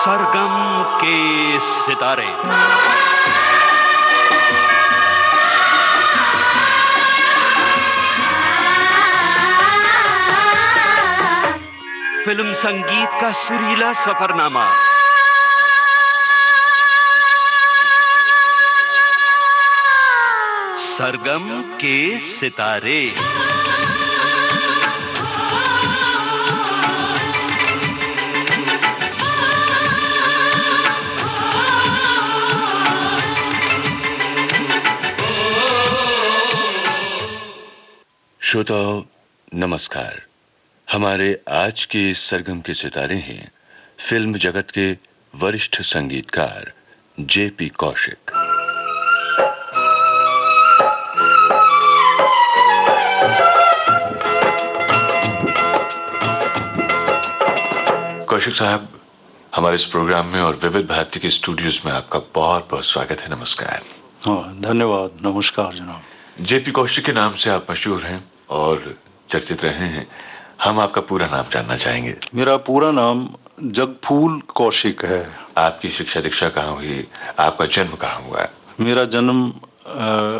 सरगम के सितारे। फिल्म संगीत का सुरीला सफरनामा। सरगम के सितारे। श्रोताओ नमस्कार। हमारे आज के सरगम के सितारे हैं फिल्म जगत के वरिष्ठ संगीतकार जेपी कौशिक। कौशिक साहब, हमारे इस प्रोग्राम में और विविध भारती के स्टूडियोज में आपका बहुत बहुत स्वागत है। नमस्कार। हाँ, धन्यवाद। नमस्कार जनाब। जेपी कौशिक के नाम से आप मशहूर हैं और चर्चित रहे हैं। हम आपका पूरा नाम जानना चाहेंगे। मेरा पूरा नाम जगफूल कौशिक है। आपकी शिक्षा दीक्षा कहाँ हुई? आपका जन्म कहाँ हुआ? मेरा जन्म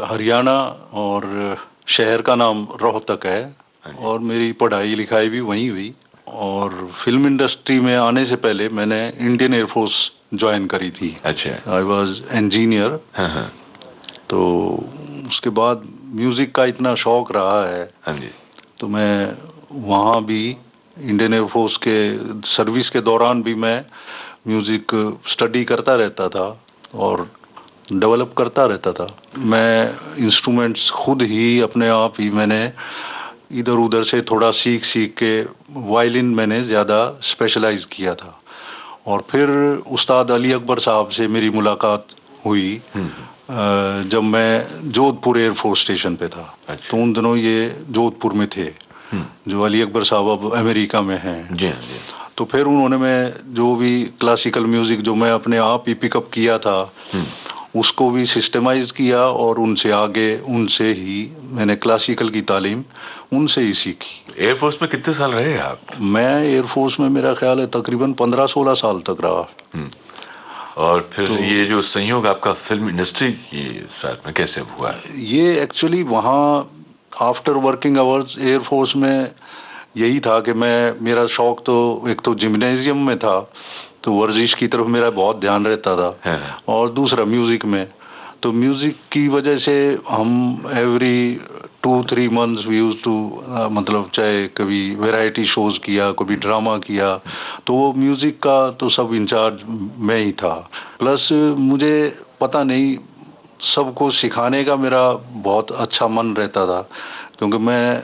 हरियाणा और शहर का नाम रोहतक है और मेरी पढ़ाई लिखाई भी वहीं हुई। और फिल्म इंडस्ट्री में आने से पहले मैंने इंडियन एयरफोर्स ज्वाइन करी थी। अच्छा। I was engineer. हाँ। तो उसके बाद म्यूजिक का इतना शौक रहा है। हाँ जी। तो मैं वहाँ भी इंडियन एयरफोर्स के सर्विस के दौरान भी मैं म्यूज़िक स्टडी करता रहता था और डेवलप करता रहता था। मैं इंस्ट्रूमेंट्स खुद ही अपने आप ही मैंने इधर उधर से थोड़ा सीख के वायलिन मैंने ज़्यादा स्पेशलाइज किया था। और फिर उस्ताद अली अकबर साहब से मेरी मुलाकात हुई जब मैं जोधपुर एयरफोर्स स्टेशन पे था। अच्छा। तो उन दिनों ये जोधपुर में थे, जो अली अकबर साहब अब अमेरिका में हैं। जी। तो फिर उन्होंने मैं जो भी क्लासिकल म्यूजिक जो मैं अपने आप ही पिकअप किया था उसको भी सिस्टमाइज किया और उनसे ही मैंने क्लासिकल की तालीम उनसे ही सीखी। एयरफोर्स में कितने साल रहे आप? मैं एयरफोर्स में मेरा ख्याल है तकरीबन 15-16 साल तक रहा। और फिर तो ये जो संयोग आपका फिल्म इंडस्ट्री के साथ में कैसे हुआ? ये एक्चुअली वहाँ आफ्टर वर्किंग आवर्स एयरफोर्स में यही था कि मेरा शौक तो एक तो जिम्नेजियम में था, तो वर्जिश की तरफ मेरा बहुत ध्यान रहता था। और दूसरा म्यूजिक में, तो म्यूजिक की वजह से हम every 2-3 months we used to मतलब चाहे कभी वैरायटी शोज किया, कभी ड्रामा किया, तो वो म्यूजिक का तो सब इंचार्ज मैं ही था। प्लस मुझे पता नहीं सबको सिखाने का मेरा बहुत अच्छा मन रहता था, क्योंकि मैं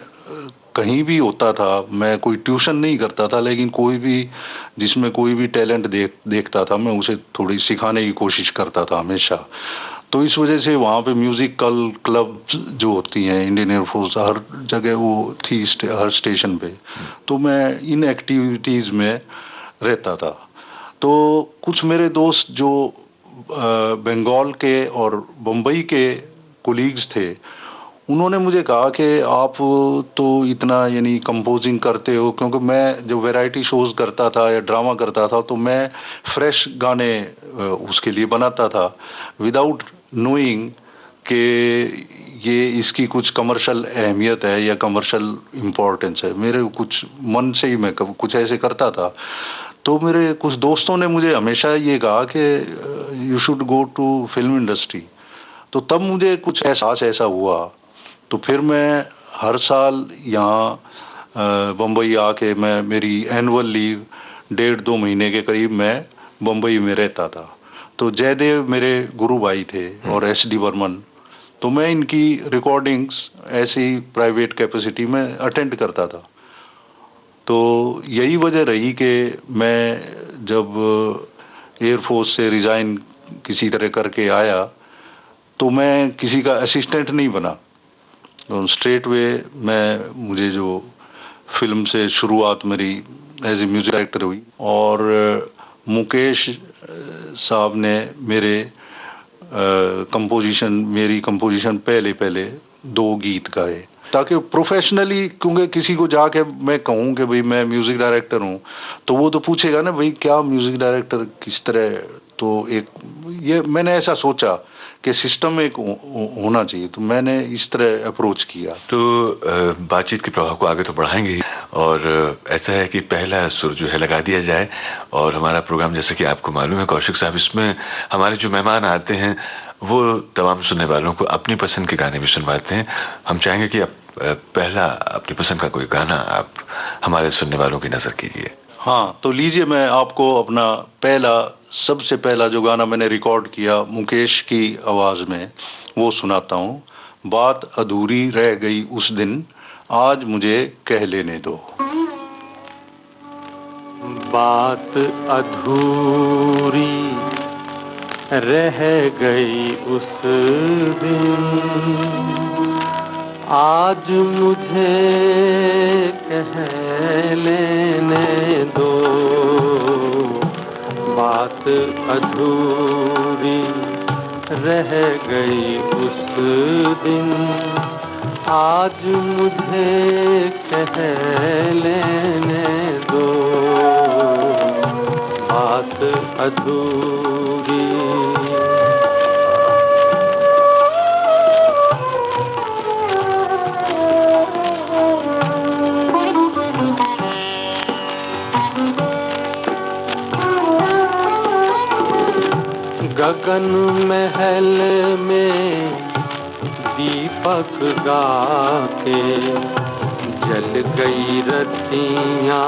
कहीं भी होता था, मैं कोई ट्यूशन नहीं करता था, लेकिन कोई भी जिसमें कोई भी टैलेंट देखता था मैं उसे थोड़ी सिखाने की कोशिश करता था हमेशा। तो इस वजह से वहाँ पे म्यूजिकल क्लब जो होती हैं इंडियन एयरफोर्स हर जगह वो थी, हर स्टेशन पे, तो मैं इन एक्टिविटीज़ में रहता था। तो कुछ मेरे दोस्त जो बंगाल के और बम्बई के कोलीग्स थे, उन्होंने मुझे कहा कि आप तो इतना यानी कंपोजिंग करते हो, क्योंकि मैं जो वैरायटी शोज करता था या ड्रामा करता था तो मैं फ्रेश गाने उसके लिए बनाता था विदाउट नोइंग कि ये इसकी कुछ कमर्शियल अहमियत है या कमर्शियल इम्पोर्टेंस है। मेरे कुछ मन से ही मैं कुछ ऐसे करता था। तो मेरे कुछ दोस्तों ने मुझे हमेशा ये कहा कि you should go to film industry. तो तब मुझे कुछ एहसास ऐसा हुआ। तो फिर मैं हर साल यहाँ बम्बई आके मैं मेरी एनुअल लीव 1.5-2 महीने के करीब मैं बम्बई में रहता था। तो जयदेव मेरे गुरु भाई थे और SD बर्मन, तो मैं इनकी रिकॉर्डिंग्स ऐसे ही प्राइवेट कैपेसिटी में अटेंड करता था। तो यही वजह रही कि मैं जब एयरफोर्स से रिज़ाइन किसी तरह करके आया तो मैं किसी का असिस्टेंट नहीं बना, तो स्ट्रेट वे मुझे जो फिल्म से शुरुआत मेरी एज ए म्यूजिक डायरेक्टर हुई। और मुकेश साहब ने मेरी कंपोजिशन पहले 2 गीत गाए। ताकि प्रोफेशनली, क्योंकि किसी को जाके मैं कहूँ कि भाई मैं म्यूजिक डायरेक्टर हूँ, तो वो तो पूछेगा ना भाई क्या म्यूजिक डायरेक्टर किस तरह, तो एक ये मैंने ऐसा सोचा कि सिस्टम एक होना चाहिए, तो मैंने इस तरह अप्रोच किया। तो बातचीत के प्रभाव को आगे तो बढ़ाएंगे ही, और ऐसा है कि पहला सुर जो है लगा दिया जाए। और हमारा प्रोग्राम, जैसे कि आपको मालूम है कौशिक साहब, इसमें हमारे जो मेहमान आते हैं वो तमाम सुनने वालों को अपनी पसंद के गाने भी सुनवाते हैं। हम चाहेंगे कि आप पहला अपनी पसंद का कोई गाना आप हमारे सुनने वालों की नजर कीजिए। हाँ, तो लीजिए मैं आपको अपना पहला, सबसे पहला जो गाना मैंने रिकॉर्ड किया मुकेश की आवाज में वो सुनाता हूँ। बात अधूरी रह गई उस दिन, आज मुझे कह लेने दो। बात अधूरी रह गई उस दिन, आज मुझे कह लेने दो। बात अधूरी रह गई उस दिन, आज मुझे कह लेने दो। बात अधूरी। गगन महल में दीपक गाके जल गई रतियाँ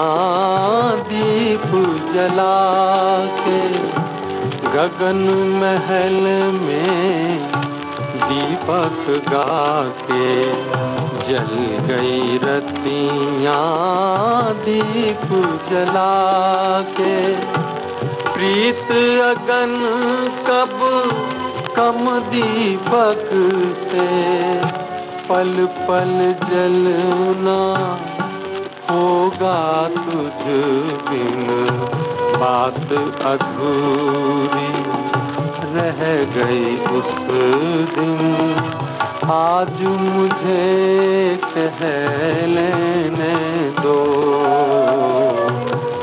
दीप जला के। गगन महल में दीपक गाके जल गई रतियाँ दीप जला के। प्रीत अगन कब कम दीपक से पल पल जलना होगा तुझ बिन। बात अधूरी रह गई उस दिन, आज मुझे कह लेने दो।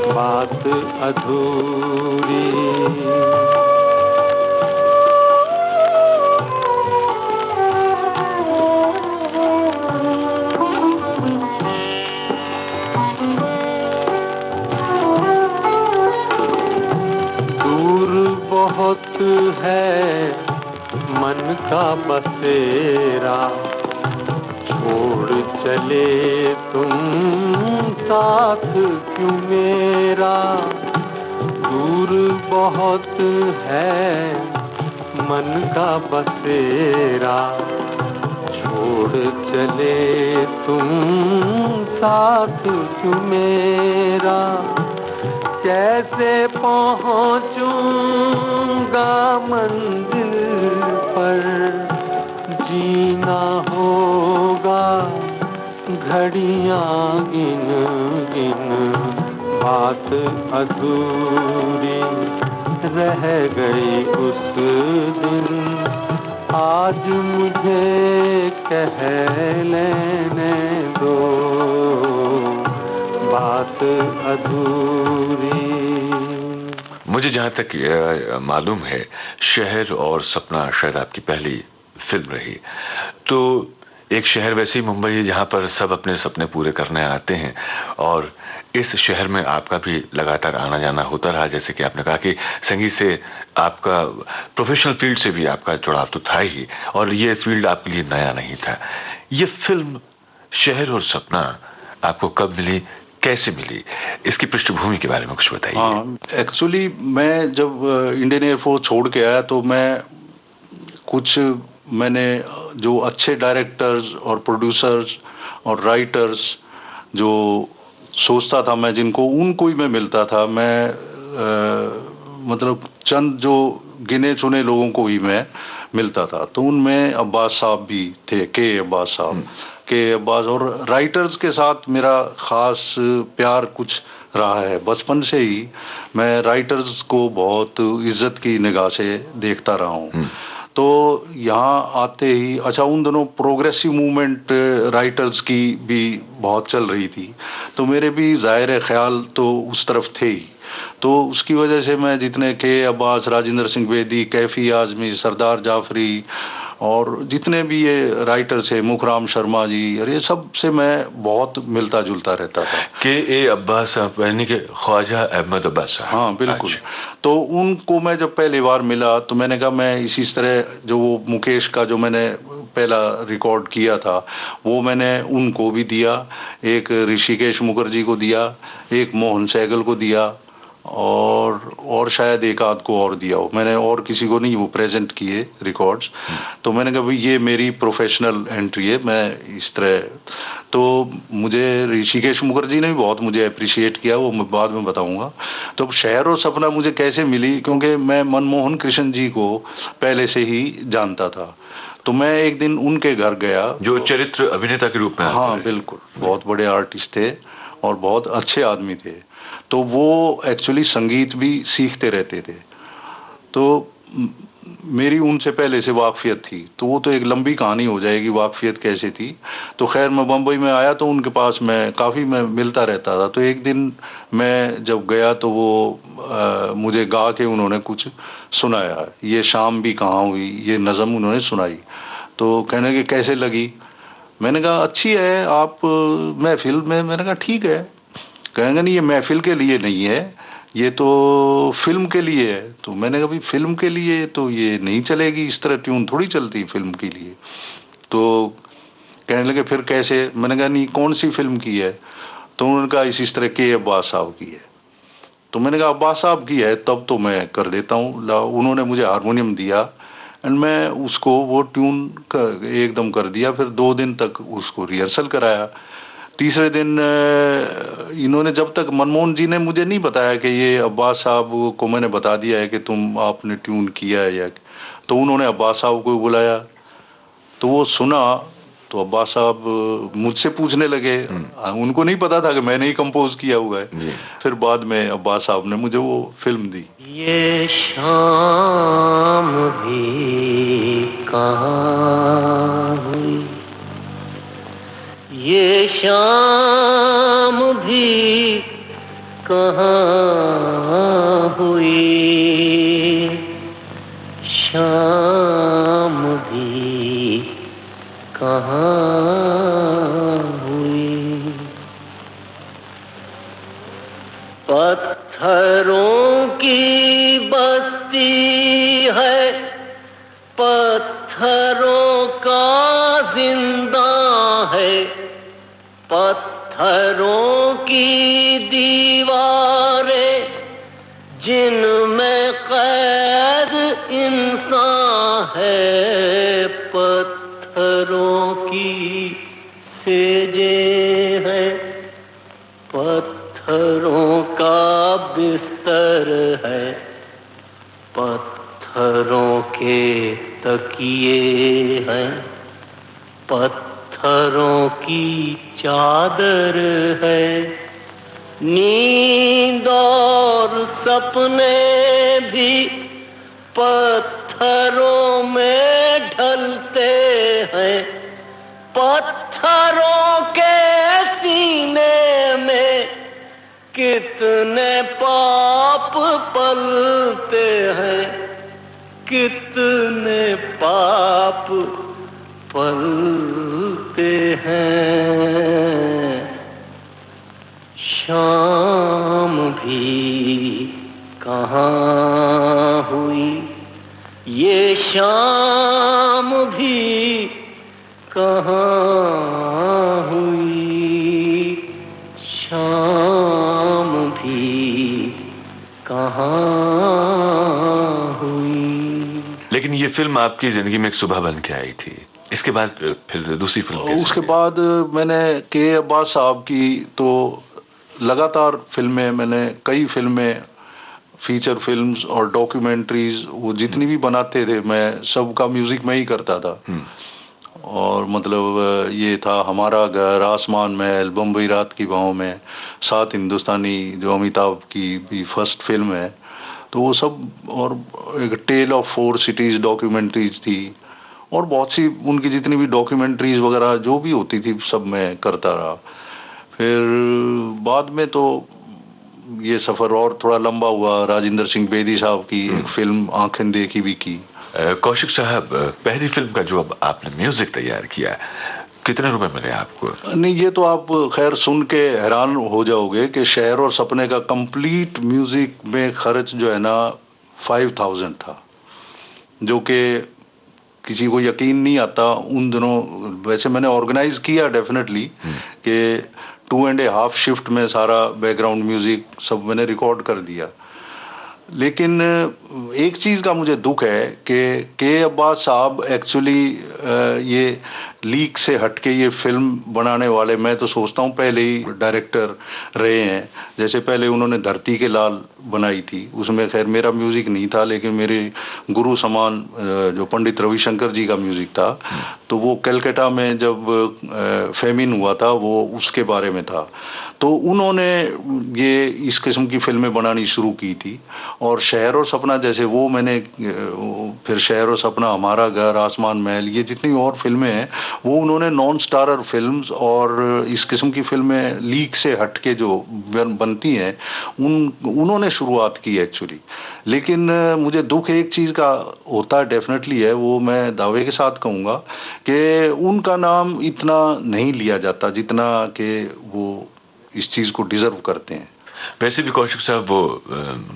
बात अधूरी। बहुत है मन का बसेरा, छोड़ चले तुम साथ क्यों मेरा। दूर बहुत है मन का बसेरा, छोड़ चले तुम साथ क्यों मेरा। कैसे पहुंचूंगा मंजिल पर, जीना होगा घड़ियां गिन गिन। बात अधूरी रह गई उस दिन, आज मुझे कह लेने दो। बात अधूरी। मुझे जहाँ तक मालूम है, शहर और सपना शायद आपकी पहली फिल्म रही। तो एक शहर वैसे ही मुंबई है जहाँ पर सब अपने सपने पूरे करने आते हैं, और इस शहर में आपका भी लगातार आना जाना होता रहा। जैसे कि आपने कहा कि संगीत से आपका, प्रोफेशनल फील्ड से भी आपका जुड़ाव तो था ही, और ये फील्ड आपके लिए नया नहीं था। ये फिल्म शहर और सपना आपको कब मिली, कैसे मिली, इसकी पृष्ठभूमि के बारे में कुछ बताइए। हाँ, एक्चुअली मैं जब इंडियन एयरफोर्स छोड़ के आया तो मैंने जो अच्छे डायरेक्टर्स और प्रोड्यूसर्स और राइटर्स जो सोचता था मैं, जिनको उनको ही मैं मिलता था। मैं मतलब चंद जो गिने चुने लोगों को ही मैं मिलता था। तो उनमें अब्बास साहब भी थे, के अब्बास साहब, के अब्बास। और राइटर्स के साथ मेरा खास प्यार कुछ रहा है। बचपन से ही मैं राइटर्स को बहुत इज्जत की निगाह से देखता रहा हूँ। तो यहाँ आते ही अच्छा, उन दोनों प्रोग्रेसिव मूवमेंट राइटर्स की भी बहुत चल रही थी, तो मेरे भी ज़ाहिर है ख्याल तो उस तरफ थे ही। तो उसकी वजह से मैं जितने के अब्बास, राजेंद्र सिंह बेदी, कैफी आज़मी, सरदार जाफरी और जितने भी ये राइटर्स है, मुखराम शर्मा जी, और ये सब से मैं बहुत मिलता जुलता रहता था। के अब्बास साहब यानी कि ख्वाजा अहमद अब्बास साहब। हाँ बिल्कुल। अच्छा। तो उनको मैं जब पहली बार मिला तो मैंने कहा मैं इसी तरह जो वो मुकेश का जो मैंने पहला रिकॉर्ड किया था वो मैंने उनको भी दिया, एक ऋषिकेश मुखर्जी को दिया, एक मोहन सहगल को दिया, और शायद एक आध को और दिया हो मैंने, और किसी को नहीं वो प्रेजेंट किए रिकॉर्ड्स। तो मैंने कहा भाई ये मेरी प्रोफेशनल एंट्री है, मैं इस तरह। तो मुझे ऋषिकेश मुखर्जी ने भी बहुत मुझे अप्रिशिएट किया, वो मैं बाद में बताऊंगा। तो शहर और सपना मुझे कैसे मिली, क्योंकि मैं मनमोहन कृष्ण जी को पहले से ही जानता था। तो मैं एक दिन उनके घर गया, जो चरित्र अभिनेता के रूप में। हाँ बिल्कुल, बहुत बड़े आर्टिस्ट थे और बहुत अच्छे आदमी थे। तो वो एक्चुअली संगीत भी सीखते रहते थे, तो मेरी उनसे पहले से वाकफियत थी। तो वो तो एक लंबी कहानी हो जाएगी वाकफियत कैसे थी। तो खैर मैं बम्बई में आया तो उनके पास मैं मिलता रहता था। तो एक दिन मैं जब गया तो वो मुझे गा के उन्होंने कुछ सुनाया, ये शाम भी कहाँ हुई, ये नज़म उन्होंने सुनाई। तो कहने के कैसे लगी, मैंने कहा अच्छी है, आप महफिल में। मैंने कहा ठीक है। कहेंगे नहीं ये महफिल के लिए नहीं है, ये तो फिल्म के लिए है। तो मैंने कहा भाई फिल्म के लिए तो ये नहीं चलेगी, इस तरह ट्यून थोड़ी चलती फिल्म के लिए। तो कहने लगे फिर कैसे। मैंने कहा नहीं कौन सी फिल्म की है। तो उन्होंने कहा इस तरह के अब्बास साहब की है। तो मैंने कहा अब्बास साहब की है तब तो मैं कर देता हूँ। उन्होंने मुझे हारमोनियम दिया एंड मैं उसको वो ट्यून एकदम कर दिया। फिर 2 दिन तक उसको रिहर्सल कराया। तीसरे दिन इन्होंने, जब तक मनमोहन जी ने मुझे नहीं बताया कि ये अब्बास साहब को मैंने बता दिया है कि आपने ट्यून किया है या, तो उन्होंने अब्बास साहब को बुलाया। तो वो सुना तो अब्बास साहब मुझसे पूछने लगे, उनको नहीं पता था कि मैंने ही कंपोज किया हुआ है। फिर बाद में अब्बास साहब ने मुझे वो फिल्म दी। ये शाम भी कहाँ हुई, ये शाम भी कहाँ हुई, शाम भी कहाँ हुई। पत्थरों की बस्ती है, पत्थरों का जिंदा है, पत्थरों की दीवारें जिनमें कैद इंसान है, पत्थरों की सेजे हैं, पत्थरों का बिस्तर है, पत्थरों के तकिए हैं, पत्थरों की चादर है। नींद और सपने भी पत्थरों में ढलते हैं, पत्थरों के सीने में कितने पाप पलते हैं, कितने पाप पलते हैं। शाम भी कहाँ हुई, ये शाम भी कहाँ हुई, शाम भी कहाँ हुई। लेकिन ये फिल्म आपकी जिंदगी में एक सुबह बन के आई थी। इसके बाद फिर दूसरी फिल्म कैसे उसके हुई? बाद मैंने के अब्बास साहब की तो लगातार फिल्में, मैंने कई फिल्में, फीचर फिल्म्स और डॉक्यूमेंट्रीज, वो जितनी भी बनाते थे मैं सबका म्यूजिक मैं ही करता था। और मतलब ये था हमारा घर, आसमान महल, बम्बई रात की बाहों में, 7 हिंदुस्तानी जो अमिताभ की भी फर्स्ट फिल्म है, तो वो सब, और एक टेल ऑफ 4 सिटीज डॉक्यूमेंट्रीज थी, और बहुत सी उनकी जितनी भी डॉक्यूमेंट्रीज वगैरह जो भी होती थी सब मैं करता रहा। फिर बाद में तो ये सफ़र और थोड़ा लंबा हुआ, राजेंद्र सिंह बेदी साहब की एक फिल्म आंखें देखी भी की। कौशिक साहब, पहली फिल्म का जो अब आपने म्यूजिक तैयार किया, कितने रुपए मिले आपको? नहीं, ये तो आप खैर सुन के हैरान हो जाओगे कि शहर और सपने का कंप्लीट म्यूजिक में खर्च जो है ना 5000 था, जो कि किसी को यकीन नहीं आता उन दिनों। वैसे मैंने ऑर्गेनाइज किया डेफिनेटली कि 2.5 शिफ्ट में सारा बैकग्राउंड म्यूजिक सब मैंने रिकॉर्ड कर दिया। लेकिन एक चीज़ का मुझे दुख है कि के अब्बास साहब एक्चुअली ये लीक से हटके ये फिल्म बनाने वाले, मैं तो सोचता हूँ पहले ही डायरेक्टर रहे हैं। जैसे पहले उन्होंने धरती के लाल बनाई थी, उसमें खैर मेरा म्यूज़िक नहीं था, लेकिन मेरे गुरु समान जो पंडित रविशंकर जी का म्यूज़िक था, तो वो कलकत्ता में जब फेमिन हुआ था वो उसके बारे में था। तो उन्होंने ये इस किस्म की फिल्में बनानी शुरू की थी। और शहर और सपना, जैसे वो मैंने फिर शहर और सपना, हमारा घर, आसमान महल, ये जितनी और फिल्में हैं वो उन्होंने नॉन स्टारर फिल्म्स और इस किस्म की फिल्में लीक से हटके जो बनती हैं उन्होंने शुरुआत की एक्चुअली। लेकिन मुझे दुख एक चीज़ का होता है, डेफिनेटली है, वो मैं दावे के साथ कहूँगा कि उनका नाम इतना नहीं लिया जाता जितना कि वो इस चीज़ को डिजर्व करते हैं। वैसे भी कौशिक साहब वो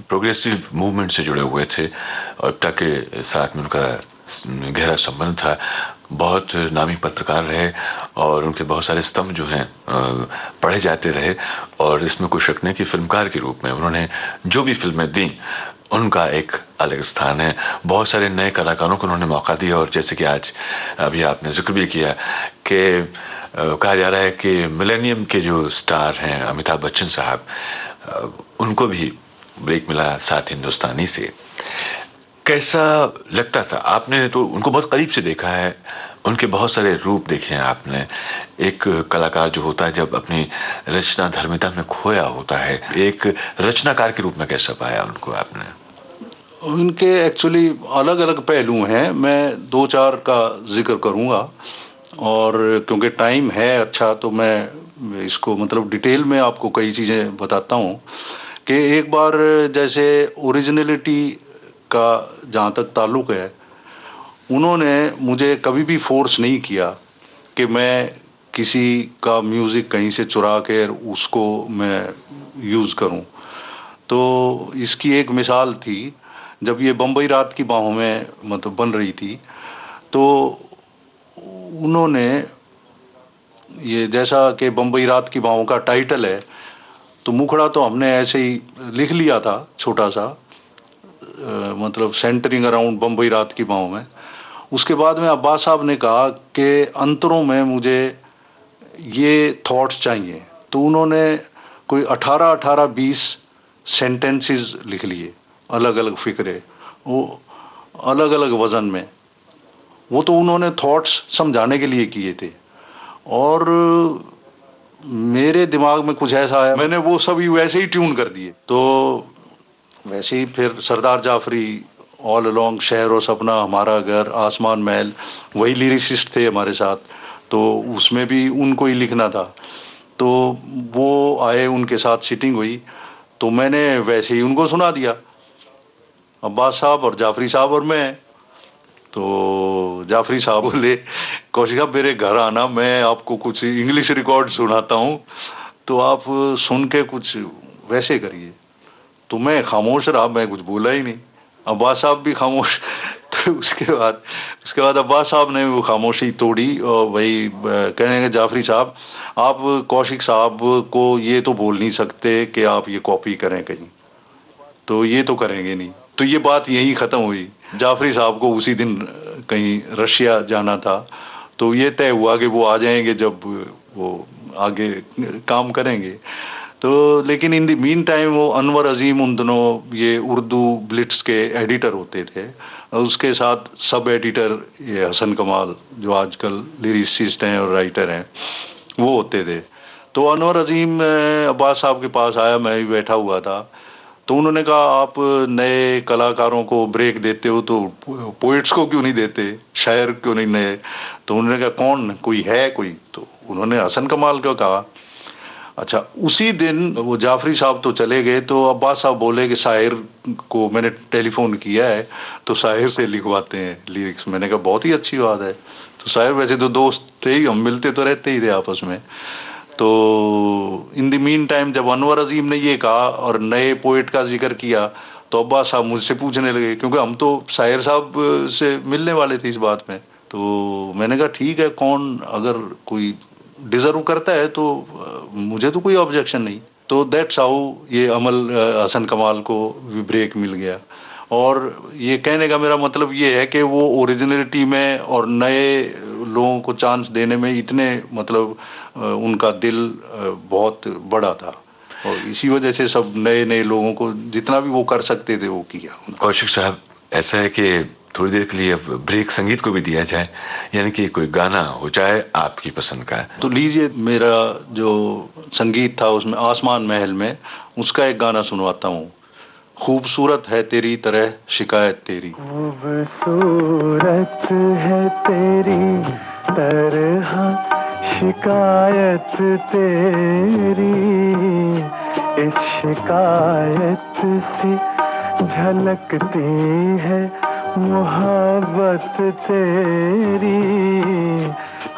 प्रोग्रेसिव मूवमेंट से जुड़े हुए थे और इब्टा के साथ में उनका गहरा संबंध था। बहुत नामी पत्रकार रहे और उनके बहुत सारे स्तंभ जो हैं पढ़े जाते रहे, और इसमें कोई शक नहीं कि फिल्मकार के रूप में उन्होंने जो भी फिल्में दी उनका एक अलग स्थान है। बहुत सारे नए कलाकारों को उन्होंने मौका दिया, और जैसे कि आज अभी आपने जिक्र भी किया कि कहा जा रहा है कि मिलेनियम के जो स्टार हैं अमिताभ बच्चन साहब, उनको भी ब्रेक मिला साथ हिंदुस्तानी से। कैसा लगता था? आपने तो उनको बहुत करीब से देखा है, उनके बहुत सारे रूप देखे हैं आपने। एक कलाकार जो होता है जब अपनी रचना धर्मिता में खोया होता है, एक रचनाकार के रूप में कैसा पाया उनको आपने? उनके एक्चुअली अलग अलग पहलू हैं, मैं 2-4 का जिक्र करूंगा, और क्योंकि टाइम है अच्छा तो मैं इसको मतलब डिटेल में आपको कई चीज़ें बताता हूँ। कि एक बार जैसे ओरिजिनलिटी का जहाँ तक ताल्लुक़ है, उन्होंने मुझे कभी भी फोर्स नहीं किया कि मैं किसी का म्यूज़िक कहीं से चुरा के उसको मैं यूज़ करूं। तो इसकी एक मिसाल थी, जब ये बम्बई रात की बाहों में मतलब बन रही थी, तो उन्होंने ये, जैसा कि बम्बई रात की बाहों का टाइटल है, तो मुखड़ा तो हमने ऐसे ही लिख लिया था छोटा सा, मतलब सेंटरिंग अराउंड बम्बई रात की बाहों में। उसके बाद में अब्बास साहब ने कहा कि अंतरों में मुझे ये थॉट्स चाहिए, तो उन्होंने कोई 18-20 सेंटेंसेस लिख लिए, अलग अलग फिक्रे, वो अलग अलग वज़न में। वो तो उन्होंने थॉट्स समझाने के लिए किए थे, और मेरे दिमाग में कुछ ऐसा आया, मैंने वो सभी वैसे ही ट्यून कर दिए। तो वैसे ही फिर सरदार जाफरी, ऑल अलोंग, शहर और सपना, हमारा घर, आसमान महल, वही लिरिसिस्ट थे हमारे साथ, तो उसमें भी उनको ही लिखना था। तो वो आए, उनके साथ सिटिंग हुई, तो मैंने वैसे ही उनको सुना दिया, अब्बास साहब और जाफरी साहब और मैं। तो जाफरी साहब बोले, कौशिक साहब मेरे घर आना, मैं आपको कुछ इंग्लिश रिकॉर्ड सुनाता हूँ, तो आप सुन के कुछ वैसे करिए। तो मैं खामोश रहा, मैं कुछ बोला ही नहीं, अब्बास साहब भी खामोश। तो उसके बाद अब्बास साहब ने वो खामोशी तोड़ी, और वही कहने लगे, जाफरी साहब आप कौशिक साहब को ये तो बोल नहीं सकते कि आप ये कॉपी करें कहीं, तो ये तो करेंगे नहीं। तो ये बात यहीं ख़त्म हुई। जाफरी साहब को उसी दिन कहीं रशिया जाना था, तो ये तय हुआ कि वो आ जाएंगे जब वो आगे काम करेंगे। तो लेकिन इन द मीन टाइम वो अनवर अजीम उन दिनों ये उर्दू ब्लिट्स के एडिटर होते थे, उसके साथ सब एडिटर ये हसन कमाल, जो आजकल लिरिसिस्ट हैं और राइटर हैं, वो होते थे। तो अनवर अजीम अब्बास साहब के पास आया, मैं भी बैठा हुआ था, तो उन्होंने कहा आप नए कलाकारों को ब्रेक देते हो तो पोइट्स को क्यों नहीं देते, शायर क्यों नहीं नए। तो उन्होंने कहा कौन कोई है कोई, तो उन्होंने हसन कमाल को कहा। अच्छा, उसी दिन वो जाफरी साहब तो चले गए, तो अब्बास साहब बोले कि शायर को मैंने टेलीफोन किया है तो शायर से लिखवाते हैं लिरिक्स। मैंने कहा बहुत ही अच्छी बात है। तो शायर वैसे तो दोस्त थे ही, हम मिलते तो रहते ही थे आपस में। तो इन द मीन टाइम जब अनवर अजीम ने ये कहा और नए पोइट का जिक्र किया, तो अब्बास साहब मुझसे पूछने लगे, क्योंकि हम तो शायर साहब से मिलने वाले थे इस बात में। तो मैंने कहा ठीक है, कौन अगर कोई डिजर्व करता है तो मुझे तो कोई ऑब्जेक्शन नहीं। तो दैट्स हाउ ये अमल हसन कमाल को भी ब्रेक मिल गया। और ये कहने का मेरा मतलब ये है कि वो ओरिजिनलिटी में और नए लोगों को चांस देने में इतने मतलब उनका दिल बहुत बड़ा था, और इसी वजह से सब नए नए लोगों को जितना भी वो कर सकते थे वो किया। कौशिक साहब, ऐसा है कि थोड़ी देर के लिए अब ब्रेक संगीत को भी दिया जाए, यानी कि कोई गाना हो चाहे आपकी पसंद का। तो लीजिए, मेरा जो संगीत था उसमें आसमान महल में, उसका एक गाना सुनवाता हूँ। खूबसूरत है तेरी तरह शिकायत तेरी। खूबसूरत है तेरी तरह शिकायत तेरी, इस शिकायत से झलकती है मोहब्बत तेरी।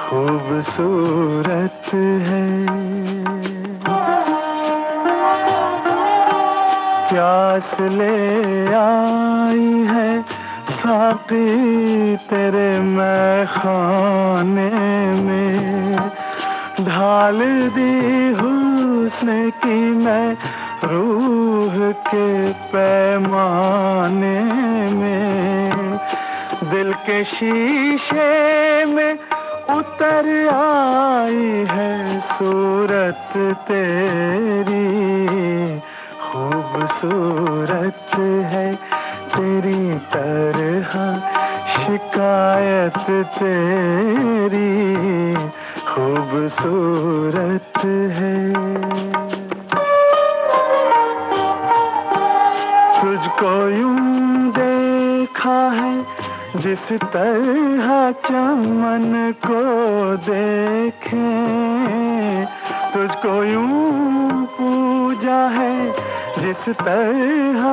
खूबसूरत है, प्यास ले आई है साकी तेरे मैखाने में, ढाल दी हुस्न की मैं रूह के पैमाने में, दिल के शीशे में उतर आई है सूरत तेरी। खूबसूरत है तेरी तरह शिकायत तेरी। खूबसूरत है, तुझको यूं देखा है जिस तरह चमन को देखे, तुझको यूं पूजा है जिस तरह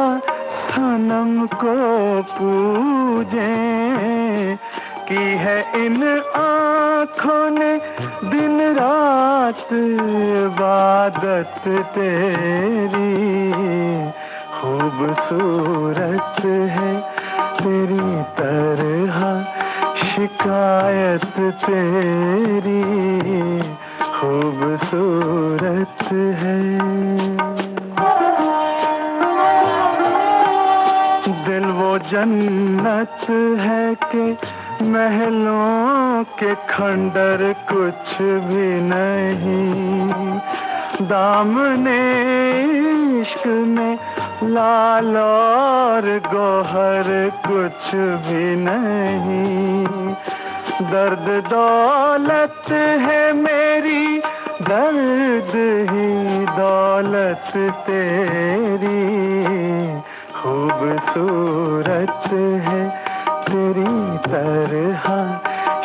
सनम को पूजे, की है इन आँखों ने दिन रात इबादत तेरी। खूबसूरत है तेरी तरह शिकायत तेरी। खूबसूरत है, दिल वो जन्नत है कि महलों के खंडर कुछ भी नहीं, दामने इश्क में लाल और गौहर कुछ भी नहीं। दर्द दौलत है मेरी, दर्द ही दौलत तेरी। खूबसूरत है तेरी तरह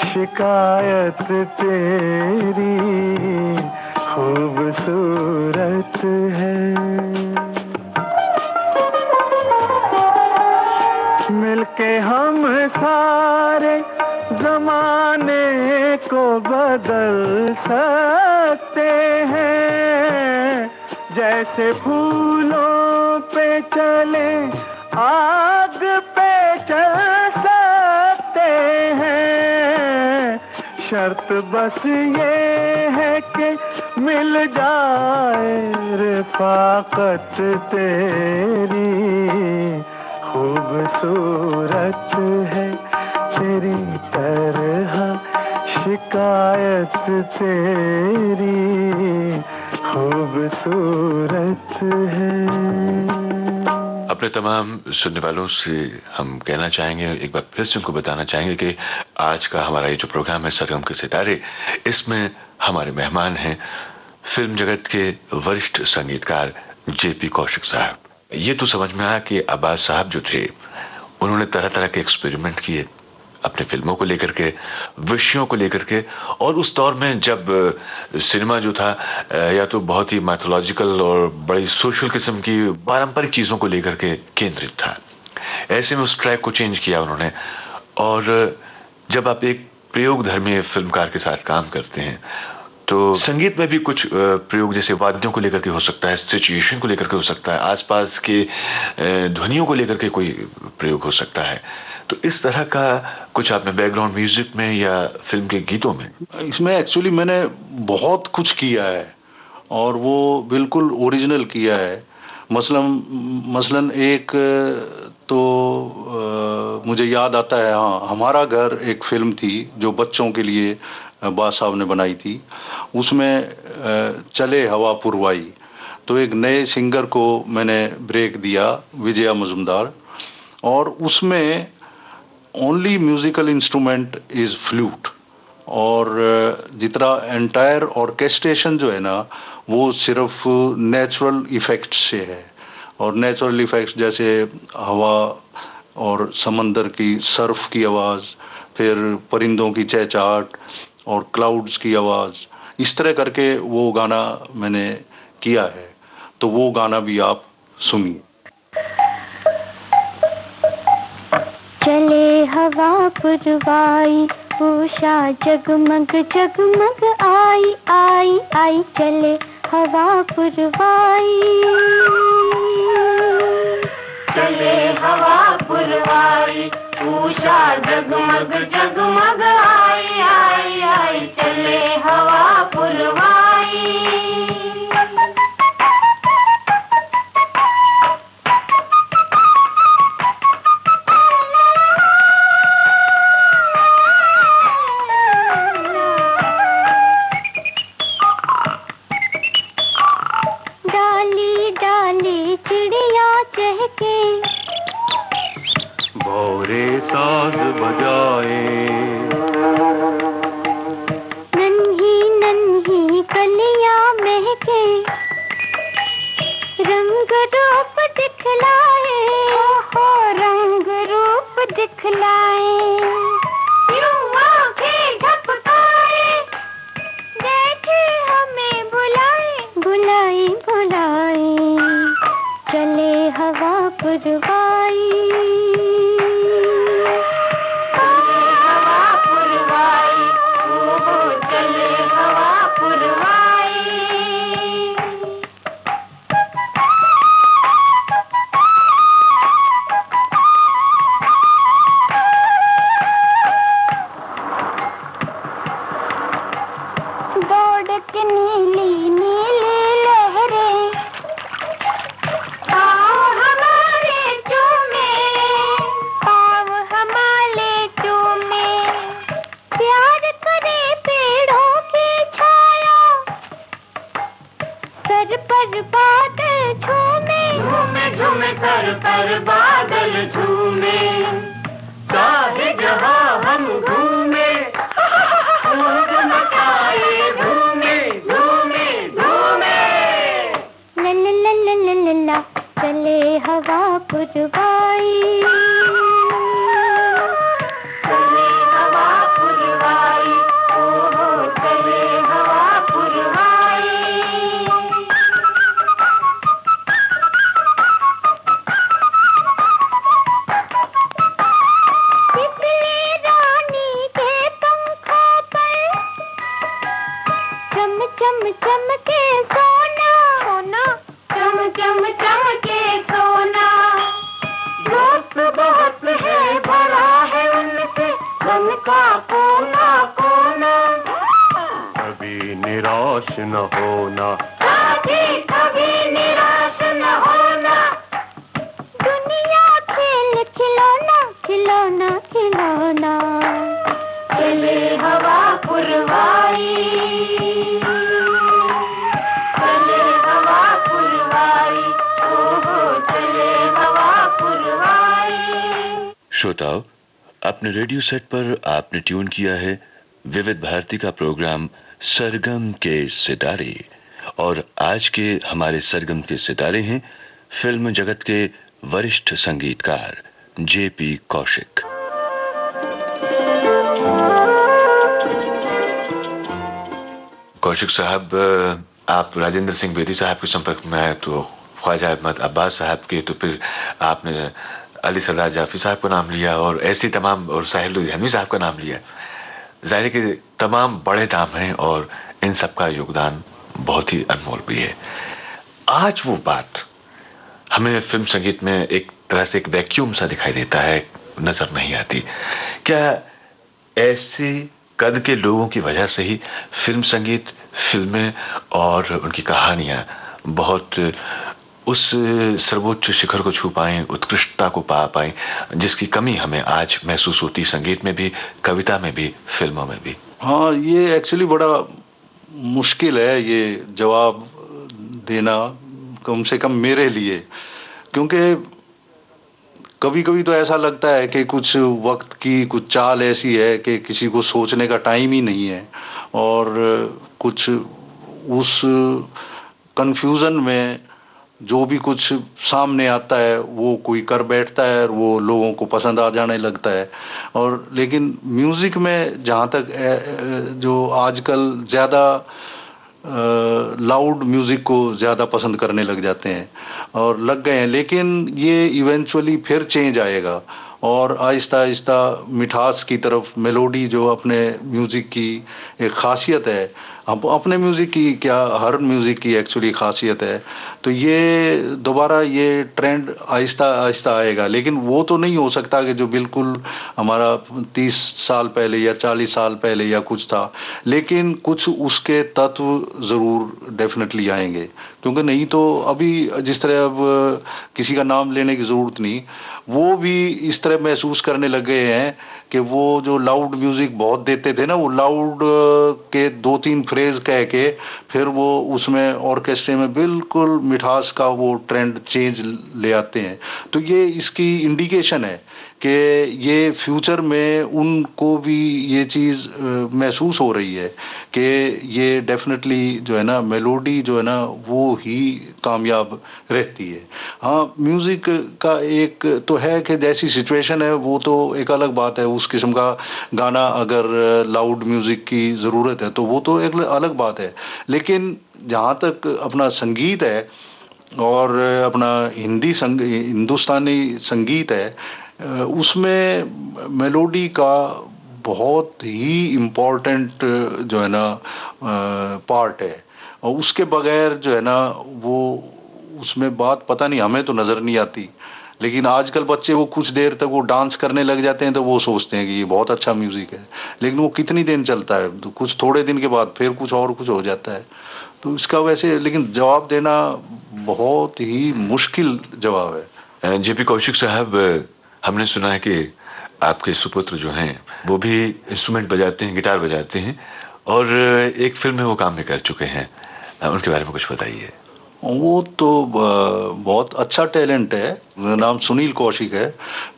शिकायत तेरी। खूबसूरत है, मिलके हम सारे जमाने को बदल सकते हैं, जैसे फूलों पे चले आग पे चल सकते हैं। शर्त बस ये है कि मिल जाए रफ़ाक़त तेरी। खूबसूरत है तेरी तरह शिकायत तेरी। खूबसूरत है। अपने तमाम सुनने वालों से हम कहना चाहेंगे, एक बार फिर से उनको बताना चाहेंगे कि आज का हमारा ये जो प्रोग्राम है सरगम के सितारे, इसमें हमारे मेहमान हैं फिल्म जगत के वरिष्ठ संगीतकार जेपी कौशिक साहब। ये तो समझ में आया कि अब्बास साहब जो थे उन्होंने तरह तरह के एक्सपेरिमेंट किए अपने फिल्मों को लेकर के, विषयों को लेकर के। और उस दौर में जब सिनेमा जो था या तो बहुत ही मैथोलॉजिकल और बड़ी सोशल किस्म की पारंपरिक चीज़ों को लेकर के केंद्रित था, ऐसे में उस ट्रैक को चेंज किया उन्होंने। और जब आप एक प्रयोगधर्मी फिल्मकार के साथ काम करते हैं तो संगीत में भी कुछ प्रयोग, जैसे वाद्यों को लेकर के हो सकता है, सिचुएशन को लेकर के हो सकता है, आसपास के ध्वनियों को लेकर के कोई प्रयोग हो सकता है। तो इस तरह का कुछ आपने बैकग्राउंड म्यूजिक में या फिल्म के गीतों में? इसमें एक्चुअली मैंने बहुत कुछ किया है और वो बिल्कुल ओरिजिनल किया है। मसलन एक तो मुझे याद आता है, हाँ, हमारा घर एक फिल्म थी जो बच्चों के लिए बास साहब ने बनाई थी। उसमें चले हवा पुरवाई, तो एक नए सिंगर को मैंने ब्रेक दिया, विजया मजुमदार, और उसमें only musical instrument is flute, और जितना एंटायर ऑर्केस्ट्रेशन जो है ना वो सिर्फ नेचुरल इफेक्ट्स से है। और नेचुरल इफेक्ट्स जैसे हवा और समंदर की सर्फ की आवाज़, फिर परिंदों की चहचहाट और क्लाउड्स की आवाज़, इस तरह करके वो गाना मैंने किया है। तो वो गाना भी आप सुनिए। चले हवा पुरवाई, उषा जगमग जगमग आई आई आई, चले हवा पुरवाई, चले हवा पुरवाई, उषा जगमग जगमग आई आई आई, चले हवा पुरवाई। डाली डाली चिड़िया चहके, भौरे साज बजाए, नन्ही नन्ही कलियां महके, रंग रूप दिखलाए, हो रंग रूप दिखलाए, यूं आंखें झपकाए, जैसे हमें बुलाए बुलाए बुलाए, चले हवा पुरवाई, नीली नीली लहरें पाँव हमारे चूमे, पाँव हमारे चूमे, प्यार करे पेड़ों की छाया, सर पर बादल झूमे, झूमे झूमे सर पर बादल झूमे, चाहे जहाँ हम घूमे, खूब मचाए घूमे घूमे घूमे, ला चले हवा पुरवाई, चले हवा पुरवाई, ओहो चले हवा पुरवाई। तितली रानी के पंखों पर चम चम चम के सोना, सोना चम चम चम के सोना, दोस्त बहुत है भरा है उनसे मन का कोना कोना, कभी निराश न होना, कभी निराश न होना, दुनिया खेल खिलौना खिलौना खिलौना, चले हवा पुरवाई, चले हवा पुरवाई, ओहो चले हवा पुरवाई। श्रोताओं, अपने रेडियो सेट पर आपने ट्यून किया है विविध भारती का प्रोग्राम सरगम के सितारे, और आज के हमारे सरगम के सितारे हैं फिल्म जगत के वरिष्ठ संगीतकार जेपी कौशिक। कौशिक साहब, आप राजेंद्र सिंह बेदी साहब के संपर्क में आए तो ख्वाजा अहमद अब्बास साहब के, तो फिर आपने अली सरदार जाफरी साहब का नाम लिया और ऐसे तमाम, और साहिल लुधियानवी साहब का नाम लिया। जाहिर है कि तमाम बड़े नाम हैं और इन सब का योगदान बहुत ही अनमोल भी है। आज वो बात हमें फिल्म संगीत में एक तरह से एक वैक्यूम सा दिखाई देता है, नजर नहीं आती। क्या ऐसे कद के लोगों की वजह से ही फिल्म संगीत, फिल्में और उनकी कहानियां बहुत उस सर्वोच्च शिखर को छू पाएं, उत्कृष्टता को पा पाएं, जिसकी कमी हमें आज महसूस होती, संगीत में भी, कविता में भी, फिल्मों में भी? हाँ, ये एक्चुअली बड़ा मुश्किल है ये जवाब देना, कम से कम मेरे लिए, क्योंकि कभी कभी तो ऐसा लगता है कि कुछ वक्त की कुछ चाल ऐसी है कि किसी को सोचने का टाइम ही नहीं है, और कुछ उस कंफ्यूजन में जो भी कुछ सामने आता है वो कोई कर बैठता है और वो लोगों को पसंद आ जाने लगता है। और लेकिन म्यूज़िक में जहाँ तक जो आजकल ज़्यादा लाउड म्यूज़िक को ज़्यादा पसंद करने लग जाते हैं और लग गए हैं, लेकिन ये इवेंचुअली फिर चेंज आएगा और आहिस्ता आहिस्ता मिठास की तरफ, मेलोडी जो अपने म्यूज़िक की एक ख़ासियत है, अब अपने म्यूज़िक की क्या, हर म्यूज़िक की एक्चुअली ख़ासियत है, तो ये दोबारा ये ट्रेंड आहिस्ता आहिस्ता आएगा। लेकिन वो तो नहीं हो सकता कि जो बिल्कुल हमारा 30 साल पहले या 40 साल पहले या कुछ था, लेकिन कुछ उसके तत्व ज़रूर डेफिनेटली आएंगे, क्योंकि नहीं तो अभी जिस तरह अब किसी का नाम लेने की ज़रूरत नहीं, वो भी इस तरह महसूस करने लग गए हैं कि वो जो लाउड म्यूज़िक बहुत देते थे ना, वो लाउड के 2-3 फ्रेज कह के फिर वो उसमें ऑर्केस्ट्रे में बिल्कुल मिठास का वो ट्रेंड चेंज ले आते हैं। तो ये इसकी इंडिकेशन है कि ये फ्यूचर में उनको भी ये चीज़ महसूस हो रही है कि ये डेफिनेटली जो है ना, मेलोडी जो है ना वो ही कामयाब रहती है। हाँ, म्यूज़िक का एक तो है कि जैसी सिचुएशन है वो तो एक अलग बात है, उस किस्म का गाना अगर लाउड म्यूज़िक की ज़रूरत है तो वो तो एक अलग बात है। लेकिन जहाँ तक अपना संगीत है और अपना हिंदुस्तानी संगीत है, उसमें मेलोडी का बहुत ही इम्पोर्टेंट जो है ना पार्ट है, और उसके बगैर जो है ना वो उसमें बात पता नहीं, हमें तो नज़र नहीं आती। लेकिन आजकल बच्चे वो कुछ देर तक वो डांस करने लग जाते हैं तो वो सोचते हैं कि ये बहुत अच्छा म्यूज़िक है, लेकिन वो कितनी दिन चलता है, तो कुछ थोड़े दिन के बाद फिर कुछ और कुछ हो जाता है। तो इसका वैसे लेकिन जवाब देना बहुत ही मुश्किल जवाब है। जेपी कौशिक साहब, हमने सुना है कि आपके सुपुत्र जो हैं वो भी इंस्ट्रूमेंट बजाते हैं, गिटार बजाते हैं, और एक फिल्म में वो काम भी कर चुके हैं, उनके बारे में कुछ बताइए। वो तो बहुत अच्छा टैलेंट है, नाम सुनील कौशिक है।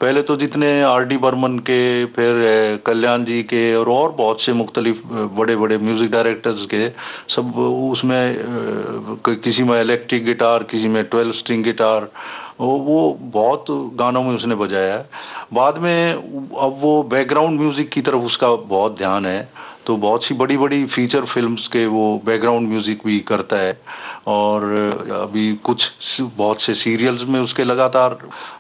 पहले तो जितने आर.डी. बर्मन के, फिर कल्याण जी के और बहुत से मुख्तलिफ बड़े बड़े म्यूज़िक डायरेक्टर्स के, सब उसमें किसी में इलेक्ट्रिक गिटार, किसी में 12 स्ट्रिंग गिटार, वो बहुत गानों में उसने बजाया है। बाद में अब वो बैकग्राउंड म्यूज़िक की तरफ उसका बहुत ध्यान है, तो बहुत सी बड़ी बड़ी फीचर फिल्म्स के वो बैकग्राउंड म्यूज़िक भी करता है, और अभी कुछ बहुत से सीरियल्स में उसके लगातार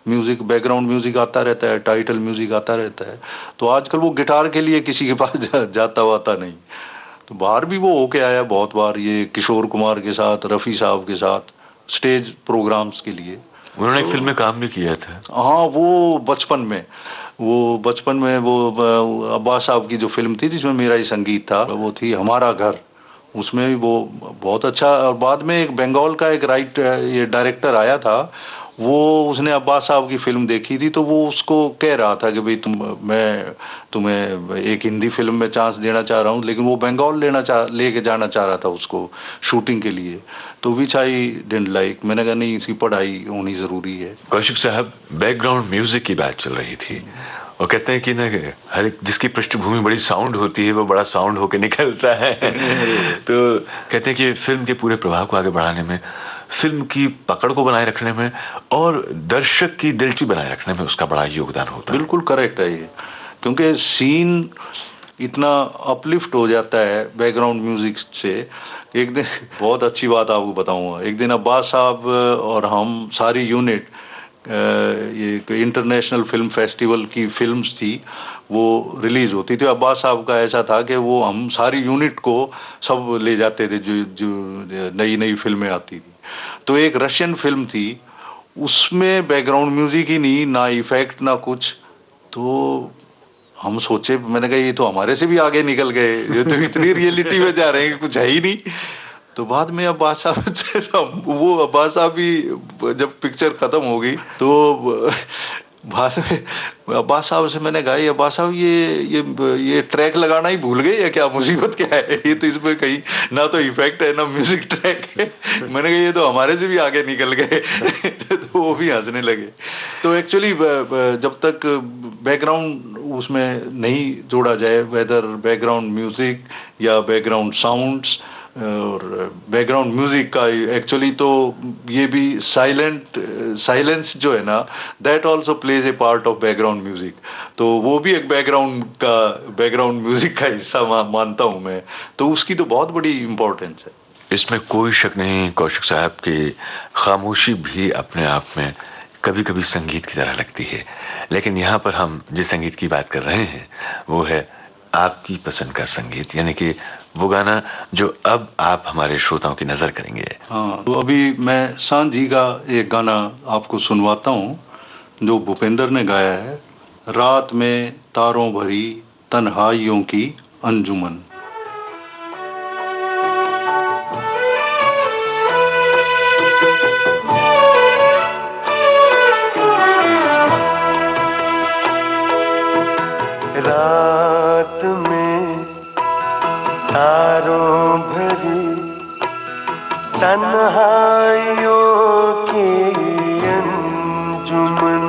म्यूज़िक, बैकग्राउंड म्यूज़िक आता रहता है, टाइटल म्यूज़िक आता रहता है। तो आजकल वो गिटार के लिए किसी के पास जाता वाता नहीं, तो बाहर भी वो होके आया बहुत बार, ये किशोर कुमार के साथ, रफ़ी साहब के साथ स्टेज प्रोग्राम्स के लिए। उन्होंने एक फिल्म में काम भी किया था। हाँ, वो बचपन में वो अब्बास साहब की जो फिल्म थी जिसमें मेरा ही संगीत था, वो थी हमारा घर, उसमें भी वो बहुत अच्छा। और बाद में एक बंगाल का एक ये डायरेक्टर आया था, वो उसने अब्बास साहब की फिल्म देखी थी, तो वो उसको कह रहा था कि भाई मैं तुम्हें एक हिंदी फिल्म में चांस देना चाह रहा हूँ, लेकिन वो बंगाल लेके जाना चाह रहा था उसको शूटिंग के लिए, तो विच आई डिडंट लाइक। मैंने कहा नहीं, इसकी पढ़ाई होनी ज़रूरी है। कौशिक साहब, बैकग्राउंड म्यूजिक की बात चल रही थी, और कहते हैं कि ना हर एक जिसकी पृष्ठभूमि बड़ी साउंड होती है वो बड़ा साउंड होके निकलता है। तो कहते हैं कि फिल्म के पूरे प्रभाव को आगे बढ़ाने में फिल्म की पकड़ को बनाए रखने में और दर्शक की दिलचस्पी बनाए रखने में उसका बड़ा योगदान होता है। बिल्कुल करेक्ट है ये, क्योंकि सीन इतना अपलिफ्ट हो जाता है बैकग्राउंड म्यूजिक से। एक दिन बहुत अच्छी बात आपको बताऊंगा, एक दिन अब्बास साहब और हम सारी यूनिट, ये इंटरनेशनल फिल्म फेस्टिवल की फिल्म्स थी, वो रिलीज होती थी। अब्बास साहब का ऐसा था कि वो हम सारी यूनिट को सब ले जाते थे, जो जो नई नई फिल्में आती थी। तो एक रशियन फिल्म थी, उसमें बैकग्राउंड म्यूजिक ही नहीं, ना इफेक्ट ना कुछ। तो हम सोचे, मैंने कहा ये तो हमारे से भी आगे निकल गए, ये तो इतनी रियलिटी में जा रहे हैं कि कुछ है ही नहीं। तो बाद में अब्बास साहब से वो अब्बास साहब भी जब पिक्चर खत्म हो गई तो बाद में अब्बास साहब से मैंने कहा, ये अब्बास साहब ये ट्रैक लगाना ही भूल गए या क्या, मुसीबत क्या है? ये तो इसमें कहीं ना तो इफेक्ट है ना म्यूजिक ट्रैक है। मैंने कहा ये तो हमारे से भी आगे निकल गए। तो वो भी हंसने लगे। तो एक्चुअली जब तक बैकग्राउंड उसमें नहीं जोड़ा जाए, वेदर बैकग्राउंड म्यूजिक या बैकग्राउंड साउंड्स, और बैकग्राउंड म्यूजिक का एक्चुअली तो ये भी साइलेंस जो है ना, that also plays a part of background music. तो वो भी एक बैकग्राउंड म्यूजिक का हिस्सा मानता हूँ मैं। तो उसकी तो बहुत बड़ी इम्पोर्टेंस है। इसमें कोई शक नहीं कौशिक साहब की खामोशी भी अपने आप में कभी कभी संगीत की तरह लगती है। लेकिन यहाँ पर हम जिस संगीत की बात कर रहे हैं वो है आपकी पसंद का संगीत, यानी कि वो गाना जो अब आप हमारे श्रोताओं की नजर करेंगे। हाँ, तो अभी मैं सांझ जी का एक गाना आपको सुनवाता हूँ जो भूपेंद्र ने गाया है, रात में तारों भरी तन्हाइयों की अंजुमन। रात में तारों भरी तन्हाइयों की अंजुमन,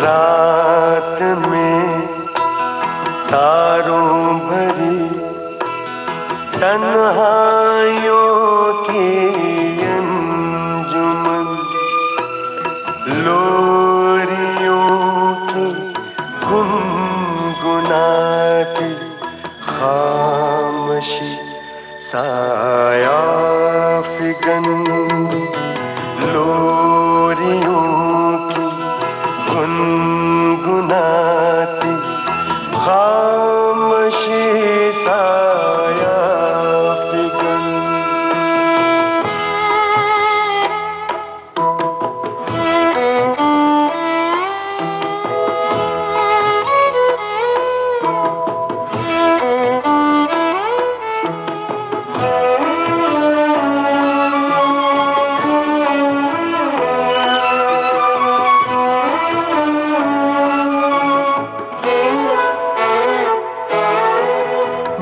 रात में तारों भरी तन्हाइयों की अंजुमन, लोरियों की गुनगुनाती खामोशी साया फिगन, लोरियों की गुनगुनाती खामोशी साया फिगन।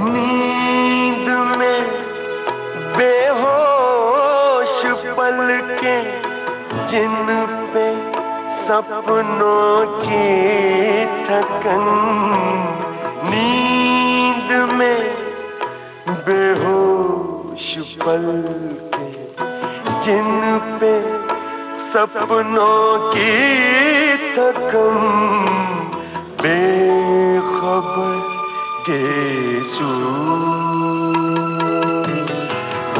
नींद में बेहोश पलकें जिन पे सपनों की थकन, नींद में बेहोश पलकें जिन पे सपनों की थकन, बेखबर के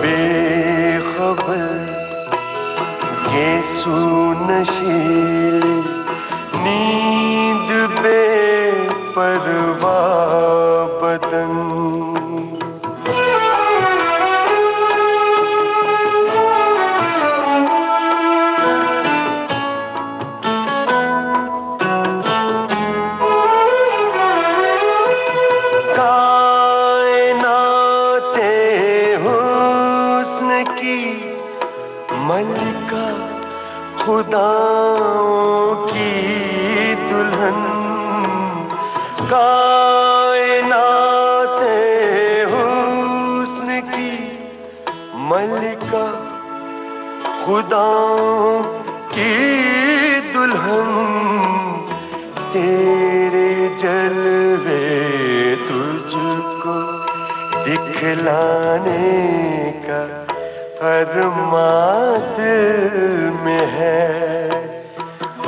बेखबर के सुनशील नींद बेपरवाह बदन। मलिका खुदाओं की दुल्हन, कायनात हुस्न की मलिका खुदाओं की दुल्हन, तेरे जलवे तुझको दिख दिखलाने का अरमां दिल में है।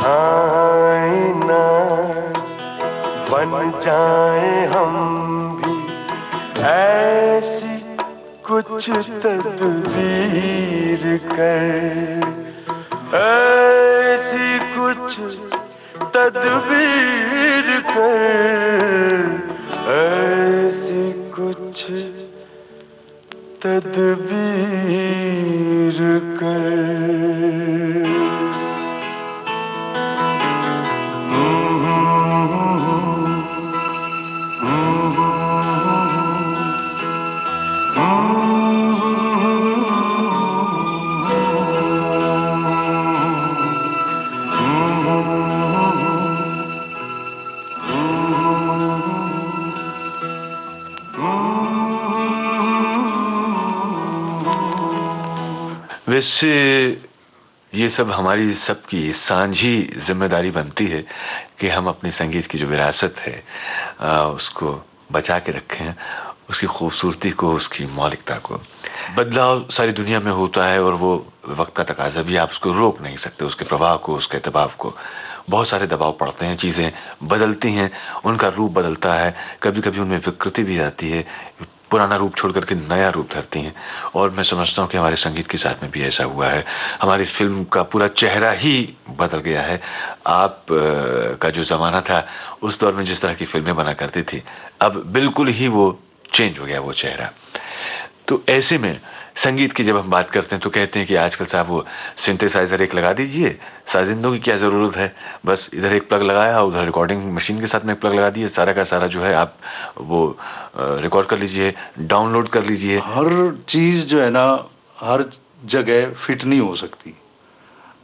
आईना बन जाए हम भी ऐसी कुछ तदबीर कर, ऐसी कुछ तदबीर कर, ऐसी कुछ तदबीर कर। वैसे ये सब हमारी सबकी सांझी जिम्मेदारी बनती है कि हम अपने संगीत की जो विरासत है उसको बचा के रखें, उसकी खूबसूरती को, उसकी मौलिकता को। बदलाव सारी दुनिया में होता है और वो वक्त का तकाजा भी, आप उसको रोक नहीं सकते, उसके प्रभाव को, उसके दबाव को। बहुत सारे दबाव पड़ते हैं, चीज़ें बदलती हैं, उनका रूप बदलता है, कभी कभी उनमें विकृति भी आती है, पुराना रूप छोड़ करके नया रूप धरती हैं। और मैं समझता हूँ कि हमारे संगीत के साथ में भी ऐसा हुआ है। हमारी फिल्म का पूरा चेहरा ही बदल गया है। आप का जो ज़माना था, उस दौर में जिस तरह की फिल्में बना करती थी, अब बिल्कुल ही वो चेंज हो गया वो चेहरा। तो ऐसे में संगीत की जब हम बात करते हैं तो कहते हैं कि आजकल साहब वो सिंथेसाइजर एक लगा दीजिए, साजिंदों की क्या ज़रूरत है, बस इधर एक प्लग लगाया, उधर रिकॉर्डिंग मशीन के साथ में एक प्लग लगा दिए, सारा का सारा जो है आप वो रिकॉर्ड कर लीजिए, डाउनलोड कर लीजिए। हर चीज़ जो है ना, हर जगह फिट नहीं हो सकती।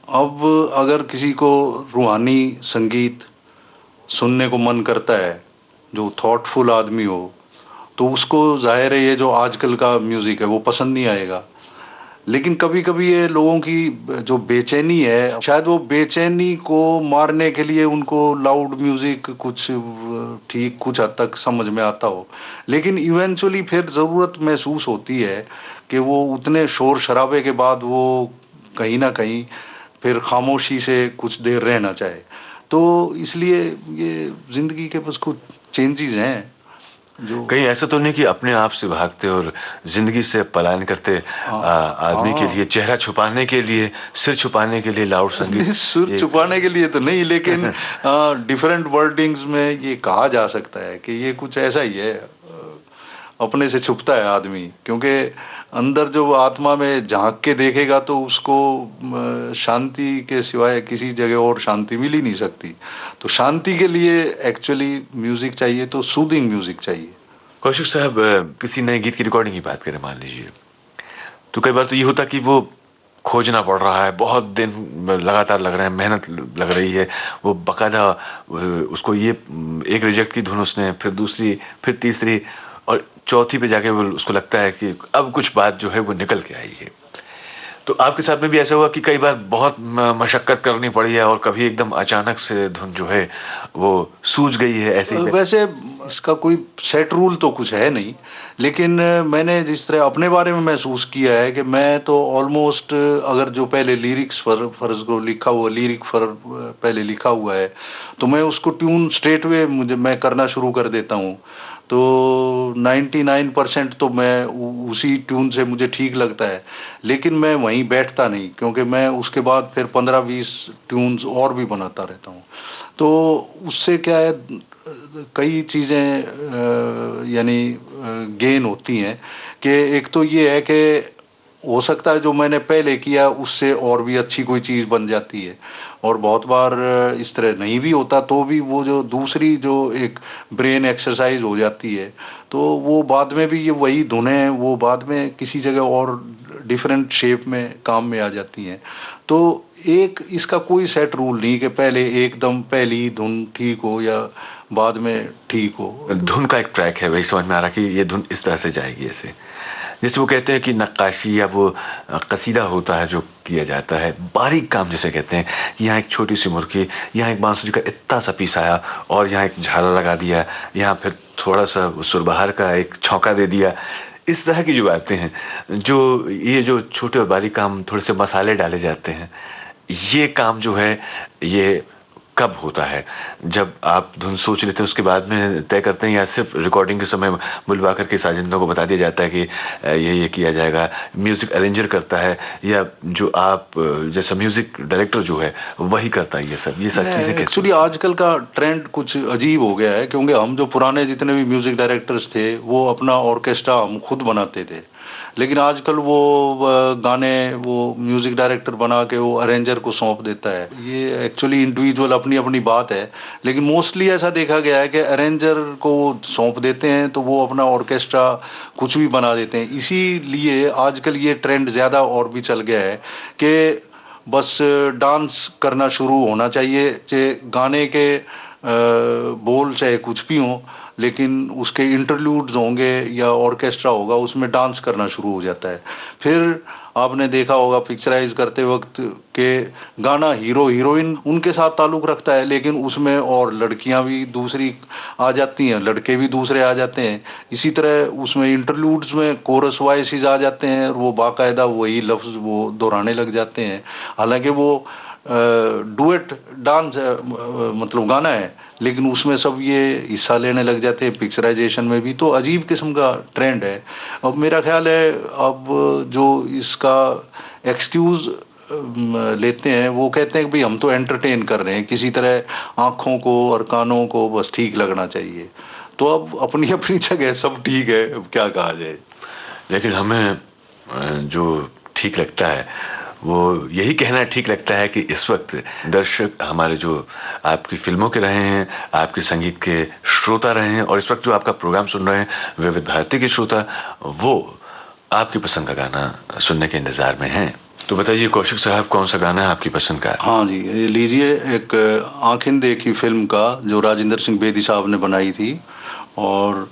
अब अगर किसी को रूहानी संगीत सुनने को मन करता है, जो थॉटफुल आदमी हो, तो उसको जाहिर है ये जो आजकल का म्यूज़िक है वो पसंद नहीं आएगा। लेकिन कभी कभी ये लोगों की जो बेचैनी है, शायद वो बेचैनी को मारने के लिए उनको लाउड म्यूज़िक कुछ ठीक कुछ हद तक समझ में आता हो, लेकिन इवेंचुअली फिर ज़रूरत महसूस होती है कि वो उतने शोर शराबे के बाद वो कहीं ना कहीं फिर खामोशी से कुछ देर रहना चाहे। तो इसलिए ये ज़िंदगी के बस कुछ चेंजेस हैं जो कहीं ऐसा तो नहीं कि अपने आप से भागते और जिंदगी से पलायन करते आदमी के लिए, चेहरा छुपाने के लिए, सिर छुपाने के लिए लाउड संगीत? सिर छुपाने के लिए तो नहीं, लेकिन डिफरेंट वर्डिंग्स में ये कहा जा सकता है कि ये कुछ ऐसा ही है, अपने से छुपता है आदमी, क्योंकि अंदर जो आत्मा में झांक के देखेगा तो उसको शांति के सिवाय किसी जगह और शांति मिल ही नहीं सकती। तो शांति के लिए एक्चुअली म्यूजिक चाहिए, तो सूदिंग म्यूजिक चाहिए। कौशिक साहब, किसी नए गीत की रिकॉर्डिंग की बात करें मान लीजिए, तो कई बार तो ये होता कि वो खोजना पड़ रहा है, बहुत दिन लगातार लग रहे हैं, मेहनत लग रही है, वो बाकायदा उसको ये एक रिजेक्ट की धुन उसने, फिर दूसरी, फिर तीसरी और चौथी पे जाके वो उसको लगता है कि अब कुछ बात जो है वो निकल के आई है। तो आपके साथ में भी ऐसा हुआ कि कई बार बहुत मशक्कत करनी पड़ी है और कभी एकदम अचानक से धुन जो है वो सूझ गई है ऐसे ही? वैसे इसका कोई सेट रूल तो कुछ है नहीं, लेकिन मैंने जिस तरह अपने बारे में महसूस किया है कि मैं तो ऑलमोस्ट, अगर जो पहले लिरिक्स फर्ज को लिखा हुआ पहले लिखा हुआ है तो मैं उसको ट्यून स्ट्रेट वे मैं करना शुरू कर देता हूँ। तो 99% तो मैं उसी ट्यून से मुझे ठीक लगता है, लेकिन मैं वहीं बैठता नहीं, क्योंकि मैं उसके बाद फिर 15-20 ट्यून्स और भी बनाता रहता हूँ। तो उससे क्या है, कई चीज़ें यानी गेन होती हैं कि एक तो ये है कि हो सकता है जो मैंने पहले किया उससे और भी अच्छी कोई चीज़ बन जाती है, और बहुत बार इस तरह नहीं भी होता तो भी वो जो दूसरी जो एक ब्रेन एक्सरसाइज हो जाती है, तो वो बाद में भी ये वही धुनें वो बाद में किसी जगह और डिफरेंट शेप में काम में आ जाती हैं। तो एक इसका कोई सेट रूल नहीं कि पहले एकदम पहली धुन ठीक हो या बाद में ठीक हो। धुन का एक ट्रैक है, वही समझ में आ रहा कि ये धुन इस तरह से जाएगी ऐसे, जैसे वो कहते हैं कि नक्काशी या वो कसीदा होता है जो किया जाता है, बारीक काम जिसे कहते हैं। यहाँ एक छोटी सी मुर्गी, यहाँ एक बांसुरी का इतना सा पीस आया और यहाँ एक झाला लगा दिया, यहाँ फिर थोड़ा सा सुरबहार का एक छौंका दे दिया, इस तरह की जो बातें हैं, जो ये जो छोटे और बारीक काम, थोड़े से मसाले डाले जाते हैं, ये काम जो है ये कब होता है? जब आप धुन सोच लेते हैं उसके बाद में तय करते हैं, या सिर्फ रिकॉर्डिंग के समय बुलवा करके साजिंदों को बता दिया जाता है कि ये किया जाएगा, म्यूजिक अरेंजर करता है, या जो आप जैसा म्यूजिक डायरेक्टर जो है वही करता है ये सब चीजें कैसे? एक्चुअली आजकल का ट्रेंड कुछ अजीब हो गया है, क्योंकि हम जो पुराने जितने भी म्यूजिक डायरेक्टर्स थे वो अपना ऑर्केस्ट्रा हम खुद बनाते थे, लेकिन आजकल वो गाने वो म्यूजिक डायरेक्टर बना के वो अरेंजर को सौंप देता है। ये एक्चुअली इंडिविजुअल अपनी अपनी बात है, लेकिन मोस्टली ऐसा देखा गया है कि अरेंजर को सौंप देते हैं तो वो अपना ऑर्केस्ट्रा कुछ भी बना देते हैं। इसीलिए आजकल ये ट्रेंड ज़्यादा और भी चल गया है कि बस डांस करना शुरू होना चाहिए, चाहे गाने के बोल चाहे कुछ भी हो, लेकिन उसके इंटरल्यूड्स होंगे या ऑर्केस्ट्रा होगा उसमें डांस करना शुरू हो जाता है। फिर आपने देखा होगा पिक्चराइज करते वक्त के गाना हीरो हीरोइन उनके साथ ताल्लुक रखता है, लेकिन उसमें और लड़कियां भी दूसरी आ जाती हैं, लड़के भी दूसरे आ जाते हैं। इसी तरह उसमें इंटरल्यूड्स में कोरस वॉइसेस आ जाते हैं और वो बाकायदा वही लफ्ज वो दोहराने लग जाते हैं, हालांकि वो डुएट डांस मतलब गाना है, लेकिन उसमें सब ये हिस्सा लेने लग जाते हैं पिक्चराइजेशन में भी। तो अजीब किस्म का ट्रेंड है। अब मेरा ख्याल है अब जो इसका एक्सक्यूज लेते हैं वो कहते हैं कि भाई हम तो एंटरटेन कर रहे हैं, किसी तरह आँखों को और कानों को बस ठीक लगना चाहिए। तो अब अपनी अपनी जगह सब ठीक है, अब क्या कहा जाए। लेकिन हमें जो ठीक लगता है वो यही कहना ठीक लगता है कि इस वक्त दर्शक हमारे जो आपकी फिल्मों के रहे हैं, आपके संगीत के श्रोता रहे हैं, और इस वक्त जो आपका प्रोग्राम सुन रहे हैं विविध भारती के श्रोता, वो आपकी पसंद का गाना सुनने के इंतजार में हैं। तो बताइए कौशिक साहब, कौन सा गाना है आपकी पसंद का? हाँ जी, ये लीजिए एक आंखें देखी फिल्म का, जो राजेंद्र सिंह बेदी साहब ने बनाई थी, और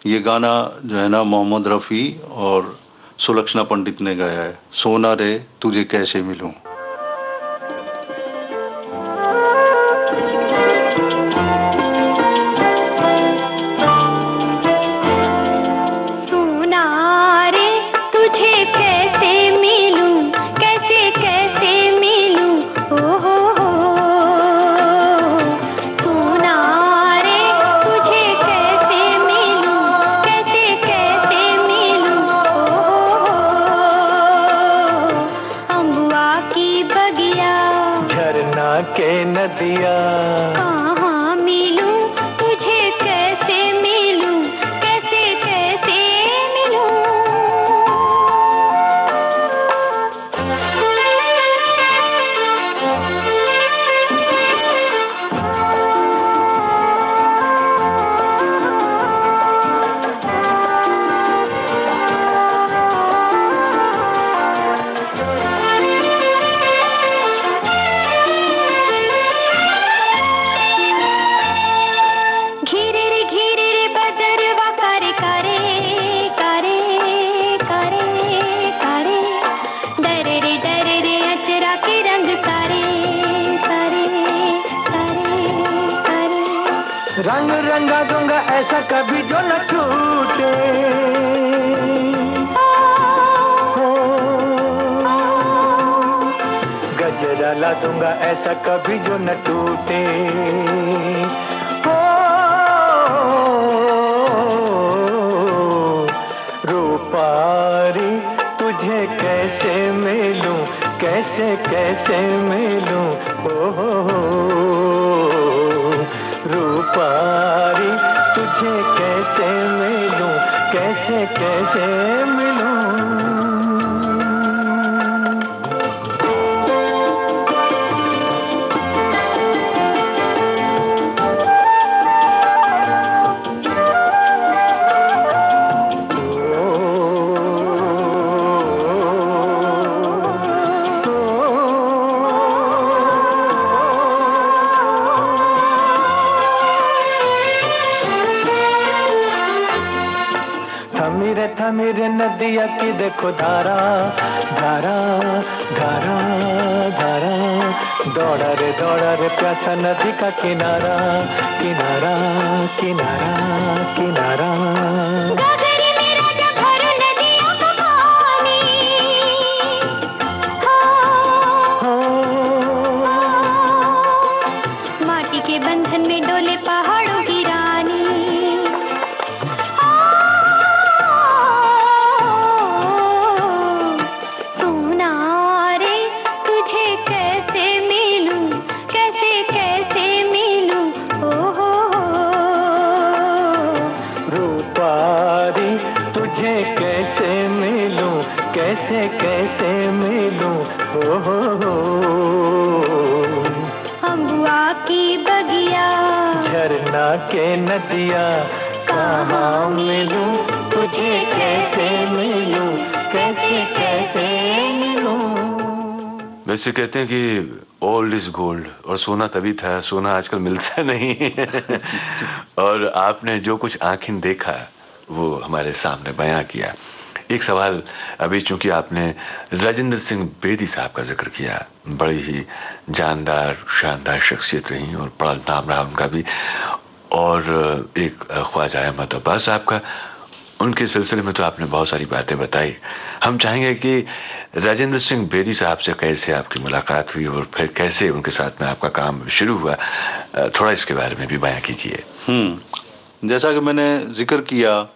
ये गाना जो है ना मोहम्मद रफ़ी और सुलक्षणा पंडित ने गाया है। सोना रे तुझे कैसे मिलूं। के नदिया कहाँ मिलूं तुझे कैसे मिलूं, कैसे कैसे मिलूं। रंग रंगा दूंगा ऐसा कभी जो न छूटे, गजरा ला दूंगा ऐसा कभी जो न टूटे। रूपारी तुझे कैसे मिलूं, कैसे कैसे मिलूं, रूपारी तुझे कैसे मिलूं, कैसे कैसे मिलूं। मेरे नदिया की देखो धारा धारा धारा धारा, दौड़ा रे प्यासा नदी का किनारा किनारा किनारा किनारा। गगरी मेरा जब भर कैसे कैसे मिलूं, हो। अम्बुआ की बगिया, झरना के नदिया, कहाँ मिलूं तुझे, कैसे मिलूं, कैसे कैसे मिलूं। वैसे कहते हैं कि ओल्ड इज गोल्ड, और सोना तभी था, सोना आजकल मिलता नहीं। और आपने जो कुछ आंखें देखा वो हमारे सामने बयां किया। एक सवाल, अभी चूंकि आपने राजेंद्र सिंह बेदी साहब का जिक्र किया, बड़ी ही जानदार शानदार शख्सियत रही और बड़ा नाम रहा उनका भी, और एक ख्वाजा अहमद अब्बास साहब का, उनके सिलसिले में तो आपने बहुत सारी बातें बताई। हम चाहेंगे कि राजेंद्र सिंह बेदी साहब से कैसे आपकी मुलाकात हुई और फिर कैसे उनके साथ में आपका काम शुरू हुआ, थोड़ा इसके बारे में भी बयां कीजिए। जैसा कि मैंने जिक्र किया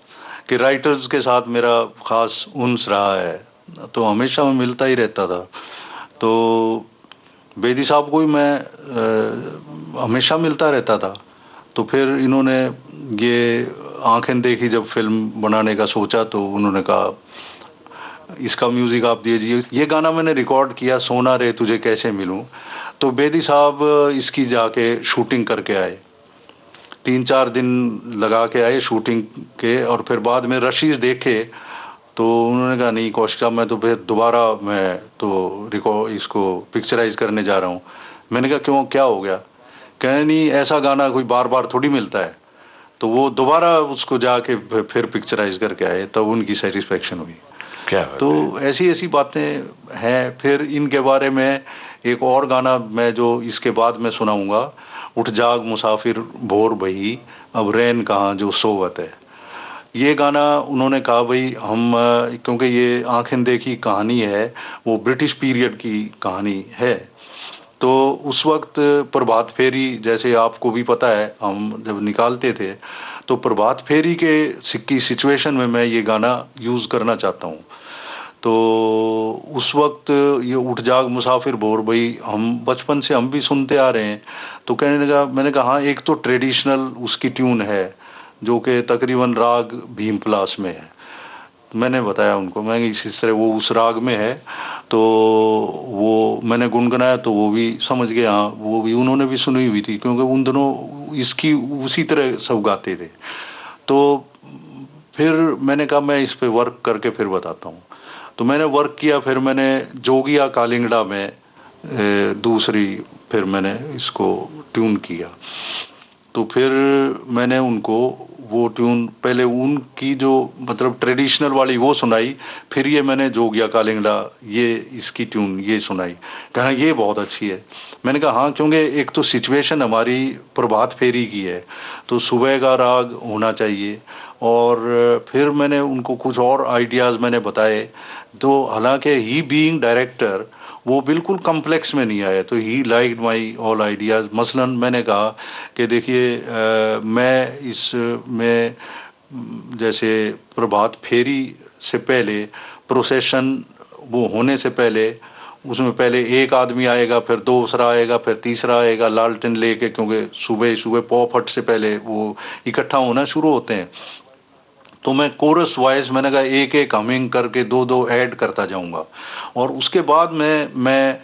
कि राइटर्स के साथ मेरा खास उन्स रहा है, तो हमेशा मैं मिलता ही रहता था। तो बेदी साहब को भी मैं हमेशा मिलता रहता था। तो फिर इन्होंने ये आंखें देखी जब फिल्म बनाने का सोचा, तो उन्होंने कहा इसका म्यूज़िक आप दीजिए। ये गाना मैंने रिकॉर्ड किया, सोना रे तुझे कैसे मिलूं। तो बेदी साहब इसकी जाके शूटिंग करके आए, 3-4 दिन लगा के आए शूटिंग के, और फिर बाद में रशीज देखे तो उन्होंने कहा नहीं कौशिक साहब, मैं तो फिर दोबारा मैं तो रिकॉर्ड इसको पिक्चराइज करने जा रहा हूँ। मैंने कहा क्यों, क्या हो गया? कहने नहीं, ऐसा गाना कोई बार बार थोड़ी मिलता है। तो वो दोबारा उसको जाके फिर पिक्चराइज करके आए, तब उनकी सेटिस्फेक्शन हुई। क्या तो ऐसी ऐसी बातें हैं। फिर इनके बारे में एक और गाना मैं जो इसके बाद में सुनाऊंगा, उठ जाग मुसाफिर भोर भई, अब रैन कहाँ जो सोवत है। ये गाना उन्होंने कहा भाई हम, क्योंकि ये आंखें देखी कहानी है, वो ब्रिटिश पीरियड की कहानी है। तो उस वक्त प्रभात फेरी, जैसे आपको भी पता है, हम जब निकालते थे तो प्रभात फेरी के की सिचुएशन में मैं ये गाना यूज़ करना चाहता हूँ। तो उस वक्त ये उठ जाग मुसाफिर भोर भई हम बचपन से हम भी सुनते आ रहे हैं। तो कहने लगा, मैंने कहा हाँ, एक तो ट्रेडिशनल उसकी ट्यून है जो कि तकरीबन राग भीमपलास में है। मैंने बताया उनको, मैं इसी तरह वो उस राग में है, तो वो मैंने गुनगुनाया तो वो भी समझ गए। हाँ, वो भी उन्होंने भी सुनी हुई थी, क्योंकि उन दोनों इसकी उसी तरह सब गाते थे। तो फिर मैंने कहा मैं इस पे वर्क करके फिर बताता हूँ। तो मैंने वर्क किया, फिर मैंने जोगिया कालिंगड़ा में दूसरी फिर मैंने इसको ट्यून किया। तो फिर मैंने उनको वो ट्यून पहले उनकी जो मतलब ट्रेडिशनल वाली वो सुनाई, फिर ये मैंने जोगिया कालिंगड़ा ये इसकी ट्यून ये सुनाई। कहा ये बहुत अच्छी है। मैंने कहा हाँ, क्योंकि एक तो सिचुएशन हमारी प्रभात फेरी की है, तो सुबह का राग होना चाहिए। और फिर मैंने उनको कुछ और आइडियाज़ मैंने बताए। तो हालांकि ही बीइंग डायरेक्टर वो बिल्कुल कम्प्लेक्स में नहीं आया, तो ही लाइक माई ऑल आइडियाज़। मसलन मैंने कहा कि देखिए मैं इसमें जैसे प्रभात फेरी से पहले प्रोसेशन वो होने से पहले उसमें पहले एक आदमी आएगा, फिर दूसरा आएगा, फिर तीसरा आएगा लालटेन लेके, क्योंकि सुबह सुबह पॉपट से पहले वो इकट्ठा होना शुरू होते हैं। तो मैं कोरस वॉइस मैंने कहा एक एक हमिंग करके दो दो ऐड करता जाऊंगा, और उसके बाद में मैं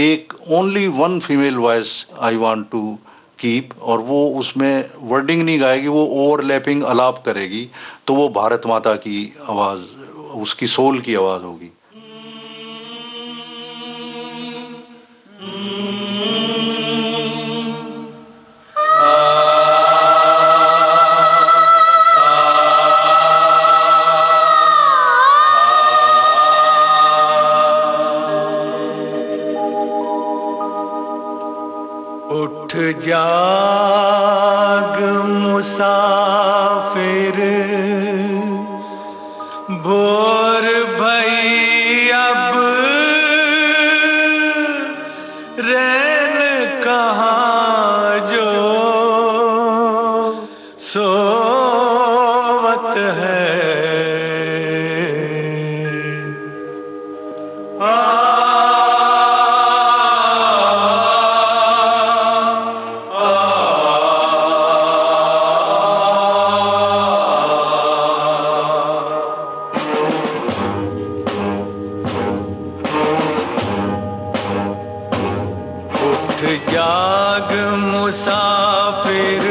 एक only one female voice I want to keep, और वो उसमें वर्डिंग नहीं गाएगी, वो ओवरलैपिंग अलाप करेगी। तो वो भारत माता की आवाज़, उसकी सोल की आवाज़ होगी। उठ जाग मुसाफिर भोर भई, अब रैन कहाँ जो सोवत है। उठ जाग मुसाफिर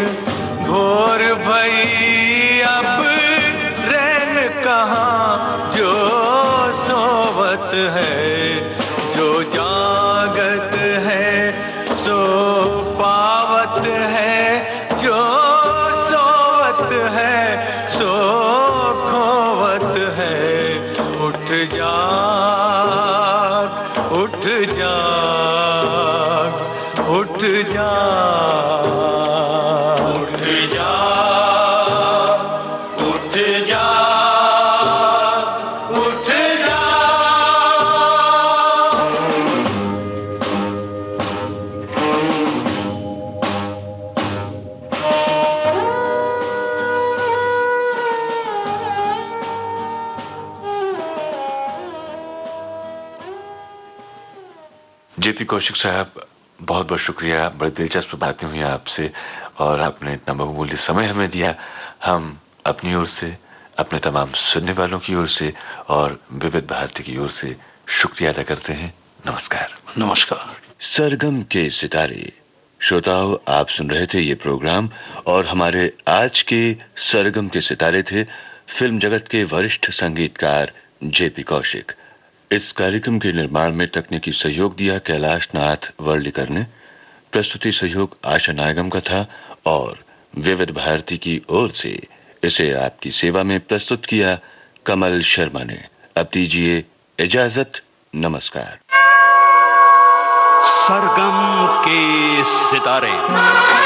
भोर भई अब रैन कहाँ जो सोवत है, जो जागत है सो पावत है, जो सोवत है सो खोवत है। उठ जाग उठ जाग उठ जाग उठ जाग उठ जाग उठ जेपी कौशिक साहब, बहुत बहुत शुक्रिया। बड़ी दिलचस्प बातें हुई आपसे और आपने इतना बहुमूल्य समय हमें दिया। हम अपनी ओर से, अपने तमाम सुनने वालों की ओर से और विविध भारती की ओर से शुक्रिया अदा करते हैं। नमस्कार। नमस्कार। सरगम के सितारे श्रोताओं, आप सुन रहे थे ये प्रोग्राम और हमारे आज के सरगम के सितारे थे फिल्म जगत के वरिष्ठ संगीतकार जेपी कौशिक। इस कार्यक्रम के निर्माण में तकनीकी सहयोग दिया कैलाश नाथ वर्लीकर ने। प्रस्तुति सहयोग आशा नायगम का था और विविध भारती की ओर से इसे आपकी सेवा में प्रस्तुत किया कमल शर्मा ने। अब दीजिए इजाजत। नमस्कार। सरगम के सितारे।